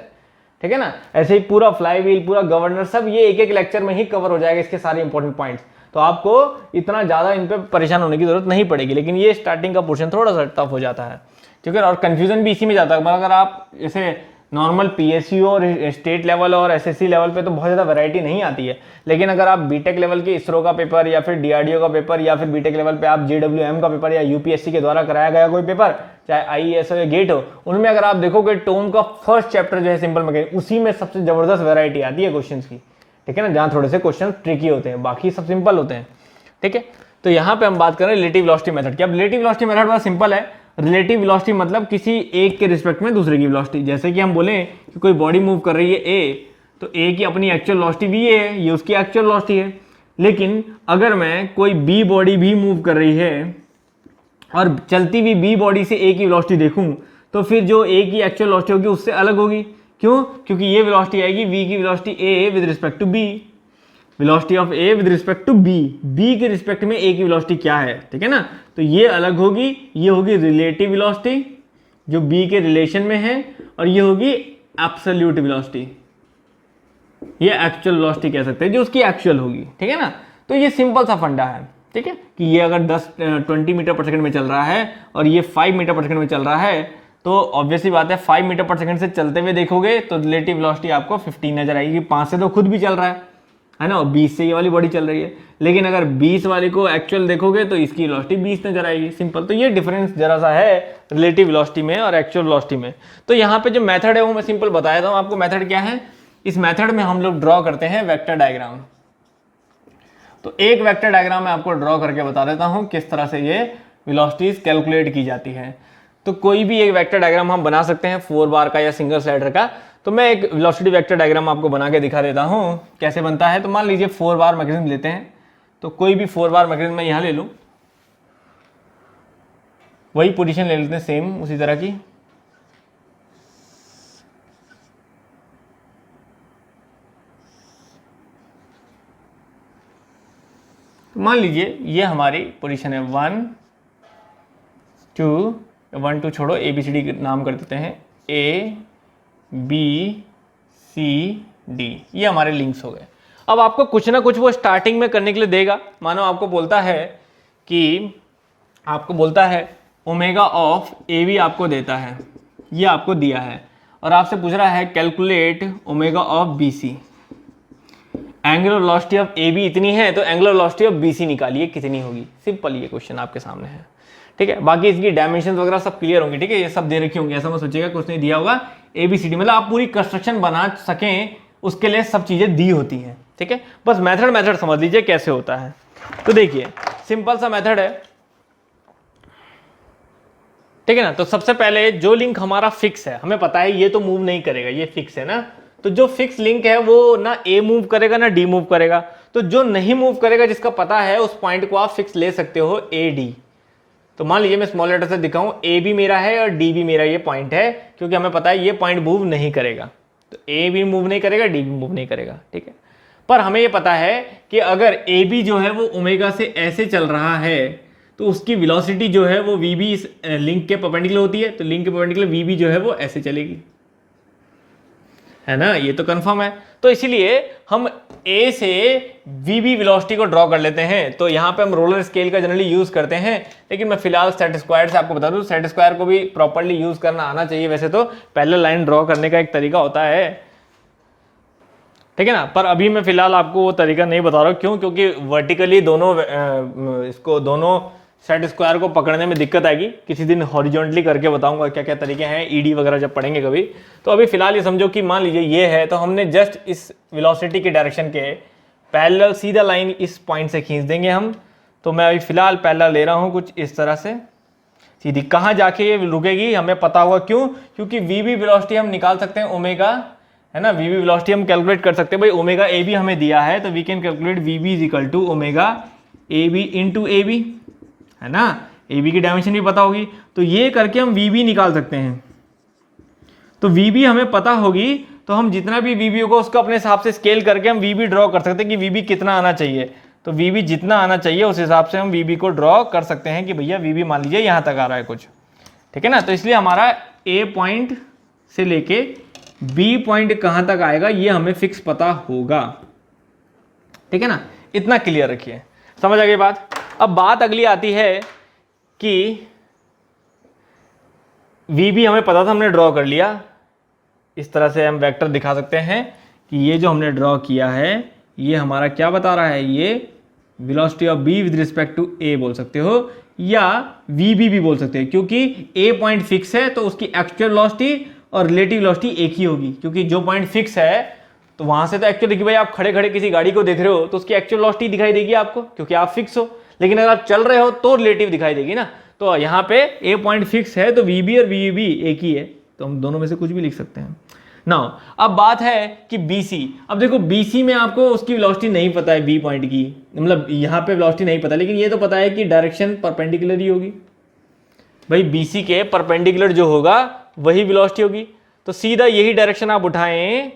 ठीक है ना। ऐसे ही पूरा फ्लाईव्हील, पूरा गवर्नर, सब ये एक लेक्चर में ही कवर हो जाएगा, इसके सारे इंपॉर्टेंट पॉइंट्स, तो आपको इतना ज़्यादा इन पे परेशान होने की जरूरत नहीं पड़ेगी। लेकिन ये स्टार्टिंग का पोर्शन थोड़ा सा टफ हो जाता है, ठीक है, और कंफ्यूजन भी इसी में जाता है। अगर आप जैसे नॉर्मल PSU और स्टेट लेवल और SSC लेवल पे तो बहुत ज़्यादा वैरायटी नहीं आती है, लेकिन अगर आप बीटेक लेवल के इसरो का पेपर या फिर DRDO का पेपर या फिर बीटेक लेवल पे आप JWM का पेपर या UPSC के द्वारा कराया गया कोई पेपर, चाहे IES हो या गेट हो, उनमें अगर आप देखोगे टोम का फर्स्ट चैप्टर जो है सिंपल मैकेनिक्स, उसी में सबसे जबरदस्त वैरायटी आती है क्वेश्चन की, ठीक है ना, जहाँ थोड़े से क्वेश्चन ट्रिकी होते हैं, बाकी सब सिंपल होते हैं, ठीक है। तो यहाँ पे हम बात करें रिलेटिव वेलोसिटी मेथड की। अब रिलेटिव वेलोसिटी मेथड बहुत सिंपल है। रिलेटिव वेलोसिटी मतलब किसी एक के रिस्पेक्ट में दूसरे की वेलोसिटी, जैसे कि हम बोलें कि कोई बॉडी मूव कर रही है A, तो A की अपनी एक्चुअल वेलोसिटी भी है, ये उसकी एक्चुअल वेलोसिटी है। लेकिन अगर मैं कोई B बॉडी भी मूव कर रही है और चलती हुई B बॉडी से A की वेलोसिटी देखूं, तो फिर जो A की एक्चुअल वेलोसिटी होगी उससे अलग होगी। क्यों? क्योंकि ये वेलोसिटी आएगी V की velocity A with respect to B, velocity of A with respect to B के रिस्पेक्ट में A की वेलोसिटी क्या है, ठीक है ना, तो ये अलग होगी, ये होगी रिलेटिव वेलोसिटी जो B के रिलेशन में है, और ये होगी एब्सोल्यूट वेलोसिटी, ये एक्चुअल वेलोसिटी कह सकते हैं जो उसकी एक्चुअल होगी, ठीक है ना। तो ये सिंपल सा फंडा है, ठीक है, कि ये अगर 20 मीटर पर सेकंड में चल रहा है और ये 5 मीटर पर सेकंड में चल रहा है, तो ऑब्वियसली बात है 5 मीटर पर सेकंड से चलते हुए देखोगे तो रिलेटिव वेलोसिटी आपको 15 नजर आएगी, 5 से तो खुद भी चल रहा है ना, 20 से ये वाली बॉडी चल रही है। लेकिन अगर 20 वाली को एक्चुअल देखोगे तो इसकी वेलोसिटी 20 नजर आएगी, सिंपल। तो ये डिफरेंस जरा सा है रिलेटिव वेलोसिटी में और एक्चुअल वेलोसिटी में। तो यहाँ पे जो मेथड है वो मैं सिंपल बता देता हूँ आपको। मेथड क्या है? इस मेथड में हम लोग ड्रॉ करते हैं वेक्टर डायग्राम। तो एक वेक्टर डायग्राम मैं आपको ड्रॉ करके बता देता हूँ किस तरह से ये वेलोसिटीज कैलकुलेट की जाती है। तो कोई भी एक वेक्टर डायग्राम हम बना सकते हैं 4 बार का या सिंगल स्लाइडर का। तो मैं एक वेलोसिटी वेक्टर डायग्राम आपको बना के दिखा देता हूँ कैसे बनता है। तो मान लीजिए 4 बार मैकेनिज्म लेते हैं, तो कोई भी 4 बार मैकेनिज्म मैं यहाँ ले लूँ, वही पोजीशन ले लेते हैं सेम उसी तरह की। तो मान लीजिए ये हमारी पोजीशन है 1 2 छोड़ो, ABCD नाम कर देते हैं, ABCD, ये हमारे लिंक्स हो गए। अब आपको कुछ ना कुछ वो स्टार्टिंग में करने के लिए देगा। मानो आपको बोलता है ओमेगा ऑफ AB आपको देता है, ये आपको दिया है, और आपसे पूछ रहा है calculate omega of BC। Angular velocity of AB इतनी है तो एंगुलर वेलोसिटी ऑफ BC निकालिए कितनी होगी। सिंपल ये क्वेश्चन आपके सामने है, ठीक है। बाकी इसकी डायमेंशन वगैरह सब क्लियर होंगी, ठीक है, ये सब दे रखी होंगी, ऐसा मत सोचिएगा कुछ नहीं दिया होगा। ABCD मतलब आप पूरी कंस्ट्रक्शन बना सकें उसके लिए सब चीजें दी होती हैं, ठीक है। बस मेथड समझ लीजिए कैसे होता है। तो देखिए सिंपल सा मेथड है, ठीक है ना। तो सबसे पहले जो लिंक हमारा फिक्स है, हमें पता है ये तो मूव नहीं करेगा, ये फिक्स है ना, तो जो फिक्स लिंक है वो ना A मूव करेगा ना D मूव करेगा। तो जो नहीं मूव करेगा, जिसका पता है, उस पॉइंट को आप फिक्स ले सकते हो AD। तो मान लीजिए मैं स्मॉल लेटर से दिखाऊं, A भी मेरा है और D भी मेरा ये पॉइंट है, क्योंकि हमें पता है ये पॉइंट मूव नहीं करेगा। तो A भी मूव नहीं करेगा, D भी मूव नहीं करेगा, ठीक है। पर हमें ये पता है कि अगर AB जो है वो ओमेगा से ऐसे चल रहा है तो उसकी वेलोसिटी जो है वो VB इस लिंक के परपेंडिकुलर होती है। तो लिंक के परपेंडिकुलर VB जो है वो ऐसे चलेगी, है ना, ये तो कंफर्म है। तो इसीलिए हम A से VB वेलोसिटी को ड्रॉ कर लेते हैं। तो यहाँ पे हम रोलर स्केल का जनरली यूज करते हैं, लेकिन मैं फिलहाल सेट स्क्वायर से आपको बता दूं, सेट स्क्वायर को भी प्रॉपर्ली यूज करना आना चाहिए। वैसे तो पैरेलल लाइन ड्रॉ करने का एक तरीका होता है, ठीक है ना, पर अभी मैं फिलहाल आपको वो तरीका नहीं बता रहा हूँ। क्यों? क्योंकि वर्टिकली दोनों सेट स्क्वायर को पकड़ने में दिक्कत आएगी, किसी दिन हॉरिजॉन्टली करके बताऊंगा क्या क्या तरीके हैं, ईडी वगैरह जब पढ़ेंगे कभी। तो अभी फिलहाल ये समझो कि मान लीजिए ये है, तो हमने जस्ट इस वेलोसिटी के डायरेक्शन के पैरेलल सीधा लाइन इस पॉइंट से खींच देंगे हम। तो मैं अभी फिलहाल पैरेलल ले रहा हूँ कुछ इस तरह से सीधी, कहाँ जाके ये रुकेगी हमें पता होगा, क्यों? क्योंकि वी बी वेलोसिटी हम निकाल सकते हैं ओमेगा, है ना, वी बी वेलोसिटी हम कैलकुलेट कर सकते हैं भाई, ओमेगा ए बी हमें दिया है, तो we can calculate V B is equal to omega A B into A B, है ना, ए बी की डायमेंशन भी पता होगी, तो ये करके हम वी बी निकाल सकते हैं। तो वी बी हमें पता होगी तो हम जितना भी वी बी होगा उसको अपने हिसाब से स्केल करके हम वी बी ड्रॉ कर सकते हैं कि वी बी कितना आना चाहिए। तो वी बी जितना आना चाहिए उस हिसाब से हम वी बी को ड्रॉ कर सकते हैं कि भैया वी बी मान लीजिए यहाँ तक आ रहा है कुछ, ठीक है ना। तो इसलिए हमारा ए पॉइंट से लेके बी पॉइंट कहाँ तक आएगा ये हमें फिक्स पता होगा, ठीक है ना। इतना क्लियर रखिए, समझ आ गई बात। अब बात अगली आती है कि वी बी हमें पता था, हमने ड्रॉ कर लिया, इस तरह से हम वेक्टर दिखा सकते हैं कि ये जो हमने ड्रॉ किया है ये हमारा क्या बता रहा है, ये velocity of B with respect to A बोल सकते हो, या वी बी भी बोल सकते हैं, क्योंकि ए पॉइंट फिक्स है तो उसकी एक्चुअल वेलोसिटी और रिलेटिव वेलोसिटी एक ही होगी, क्योंकि जो पॉइंट फिक्स है तो वहां से तो एक्चुअल देखिए भाई, आप खड़े खड़े किसी गाड़ी को देख रहे हो तो उसकी एक्चुअल वेलोसिटी दिखाई देगी आपको, क्योंकि आप फिक्स हो, लेकिन अगर आप चल रहे हो तो रिलेटिव दिखाई देगी ना। तो यहाँ पे ए पॉइंट फिक्स है तो वी बी और वी बी एक ही है, तो हम दोनों में से कुछ भी लिख सकते हैं। नाउ अब बात है कि BC, अब देखो BC में आपको उसकी वेलोसिटी नहीं पता है बी पॉइंट की, मतलब यहाँ पे वेलोसिटी नहीं पता, लेकिन ये तो पता है कि डायरेक्शन परपेंडिकुलर ही होगी भाई, BC के परपेंडिकुलर जो होगा वही वेलोसिटी होगी। तो सीधा यही डायरेक्शन आप उठाएं,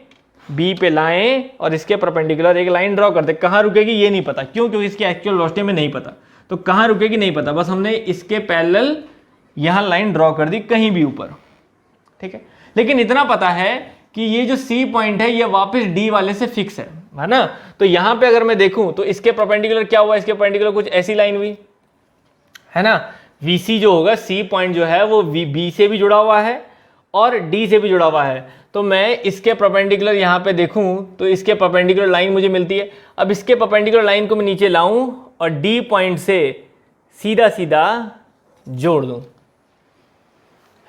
B पे लाएं और इसके परपेंडिकुलर एक लाइन ड्रॉ कर दे, कहाँ रुकेगी ये नहीं पता, क्यों? क्योंकि इसकी एक्चुअल वेलोसिटी में नहीं पता, तो कहाँ रुकेगी नहीं पता, बस हमने इसके पैरेलल यहाँ लाइन ड्रॉ कर दी कहीं भी ऊपर, ठीक है। लेकिन इतना पता है कि ये जो C पॉइंट है ये वापस D वाले से फिक्स है ना। तो यहाँ पे अगर मैं देखूं तो इसके परपेंडिकुलर क्या हुआ, इसके परपेंडिकुलर कुछ ऐसी लाइन हुई, है ना। VC जो होगा, C पॉइंट जो है वो B से भी जुड़ा हुआ है और D से भी जुड़ा हुआ है। तो मैं इसके परपेंडिकुलर यहाँ पे देखूं तो इसके परपेंडिकुलर लाइन मुझे मिलती है। अब इसके परपेंडिकुलर लाइन को मैं नीचे लाऊं और D पॉइंट से सीधा सीधा जोड़ दूं,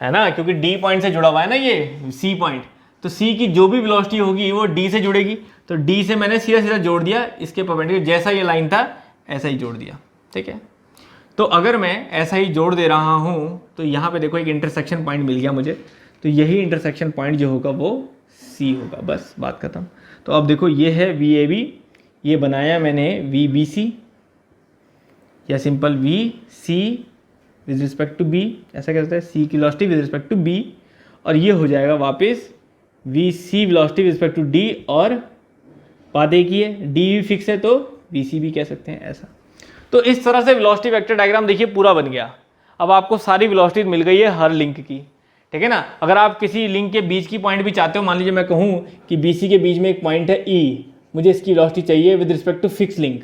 है ना, क्योंकि D पॉइंट से जुड़ा हुआ है ना ये C पॉइंट, तो C की जो भी वेलोसिटी होगी वो D से जुड़ेगी। तो D से मैंने सीधा सीधा जोड़ दिया इसके परपेंडिकुलर, जैसा ये लाइन था ऐसा ही जोड़ दिया, ठीक है। तो अगर मैं ऐसा ही जोड़ दे रहा हूँ तो यहाँ पे देखो एक इंटरसेक्शन पॉइंट मिल गया मुझे, तो यही इंटरसेक्शन पॉइंट जो होगा वो C होगा, बस बात खत्म। तो अब देखो ये है VAB, ये बनाया मैंने VBC या simple VC with respect to B, ऐसा कहते हैं C की velocity with respect to B, और ये हो जाएगा वापस VC velocity with respect to D, और बात एक ही है D भी फिक्स है तो VC भी कह सकते हैं ऐसा। तो इस तरह से वेलोसिटी वेक्टर डायग्राम देखिए पूरा बन गया। अब आपको सारी वेलोसिटी मिल गई है हर लिंक की, ठीक है ना। अगर आप किसी लिंक के बीच की पॉइंट भी चाहते हो, मान लीजिए मैं कहूँ कि BC के बीच में एक पॉइंट है E, मुझे इसकी वेलोसिटी चाहिए with respect to fix link,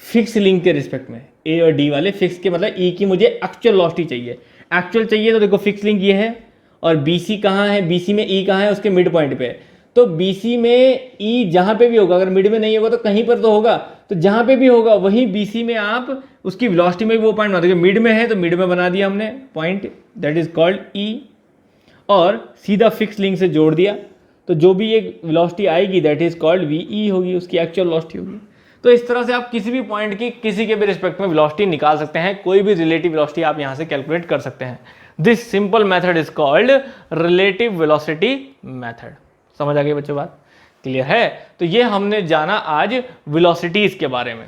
fix link के रिस्पेक्ट में A और D वाले, फिक्स के मतलब E की मुझे एक्चुअल वेलोसिटी चाहिए, एक्चुअल चाहिए तो देखो फिक्स लिंक ये है, और BC कहाँ है, BC में E कहाँ है, उसके मिड पॉइंट पे। तो BC में E जहाँ पे भी होगा, अगर मिड में नहीं होगा तो कहीं पर तो होगा, तो जहाँ पे भी होगा वही BC में आप उसकी वेलोसिटी में वो पॉइंट बना देंगे। मिड में है तो मिड में बना दिया हमने point, that is called E, और सीधा फिक्स लिंक से जोड़ दिया, तो जो भी एक वेलोसिटी आएगी दैट इज कॉल्ड VE होगी, उसकी एक्चुअल वेलोसिटी होगी। तो इस तरह से आप किसी भी पॉइंट की किसी के भी रिस्पेक्ट में वेलोसिटी निकाल सकते हैं, कोई भी रिलेटिव वेलोसिटी आप यहाँ से कैलकुलेट कर सकते हैं। This simple method is called relative velocity method. समझ आ गई बच्चों बात, क्लियर है। तो ये हमने जाना आज वेलोसिटीज के बारे में।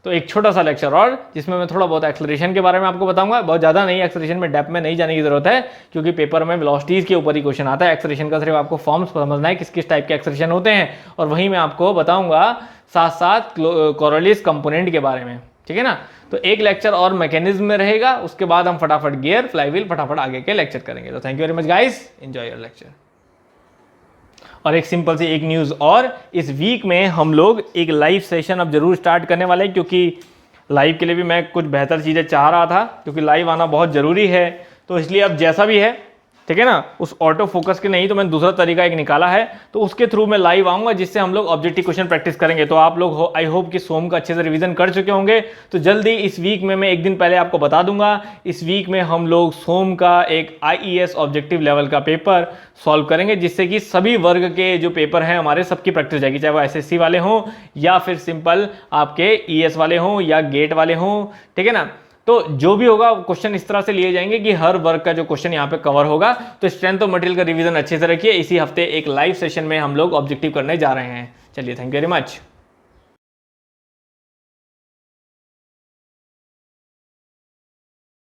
तो एक छोटा सा लेक्चर और जिसमें मैं थोड़ा बहुत एक्सेलरेशन के बारे में आपको बताऊंगा, बहुत ज़्यादा नहीं, एक्सेलरेशन में डेप्थ में नहीं जाने की जरूरत है क्योंकि पेपर में वेलोसिटीज के ऊपर ही क्वेश्चन आता है। एक्सेलरेशन का सिर्फ आपको फॉर्म्स समझना है किस किस टाइप के एक्सेलरेशन होते हैं, और वहीं मैं आपको बताऊंगा साथ साथ कोरोलिस कंपोनेंट के बारे में, ठीक है ना। तो एक लेक्चर और मैकेनिज्म में रहेगा, उसके बाद हम फटाफट गियर फ्लाईव्हील फटाफट आगे के लेक्चर करेंगे। तो thank you very much guys, enjoy your lecture. और एक सिंपल सी एक न्यूज़ और, इस वीक में हम लोग एक लाइव सेशन अब जरूर स्टार्ट करने वाले हैं, क्योंकि लाइव के लिए भी मैं कुछ बेहतर चीज़ें चाह रहा था, क्योंकि लाइव आना बहुत ज़रूरी है। तो इसलिए अब जैसा भी है ठीक है ना, उस ऑटो फोकस के नहीं तो मैंने दूसरा तरीका एक निकाला है, तो उसके थ्रू मैं लाइव आऊंगा जिससे हम लोग ऑब्जेक्टिव क्वेश्चन प्रैक्टिस करेंगे। तो आप लोग आई होप कि सोम का अच्छे से रिवीजन कर चुके होंगे। तो जल्दी इस वीक में मैं एक दिन पहले आपको बता दूंगा, इस वीक में हम लोग सोम का एक IES ऑब्जेक्टिव लेवल का पेपर सॉल्व करेंगे, जिससे कि सभी वर्ग के जो पेपर हैं हमारे सबकी प्रैक्टिस जाएगी, चाहे वो SSC वाले हों या फिर सिंपल आपके ES वाले हों या गेट वाले हों, ठीक है ना। तो जो भी होगा क्वेश्चन इस तरह से लिए जाएंगे कि हर वर्ग का जो क्वेश्चन यहाँ पे कवर होगा। तो स्ट्रेंथ ऑफ मटेरियल का रिवीजन अच्छे से रखिए। इसी हफ्ते एक लाइव सेशन में हम लोग ऑब्जेक्टिव करने जा रहे हैं। चलिए, थैंक यू वेरी मच।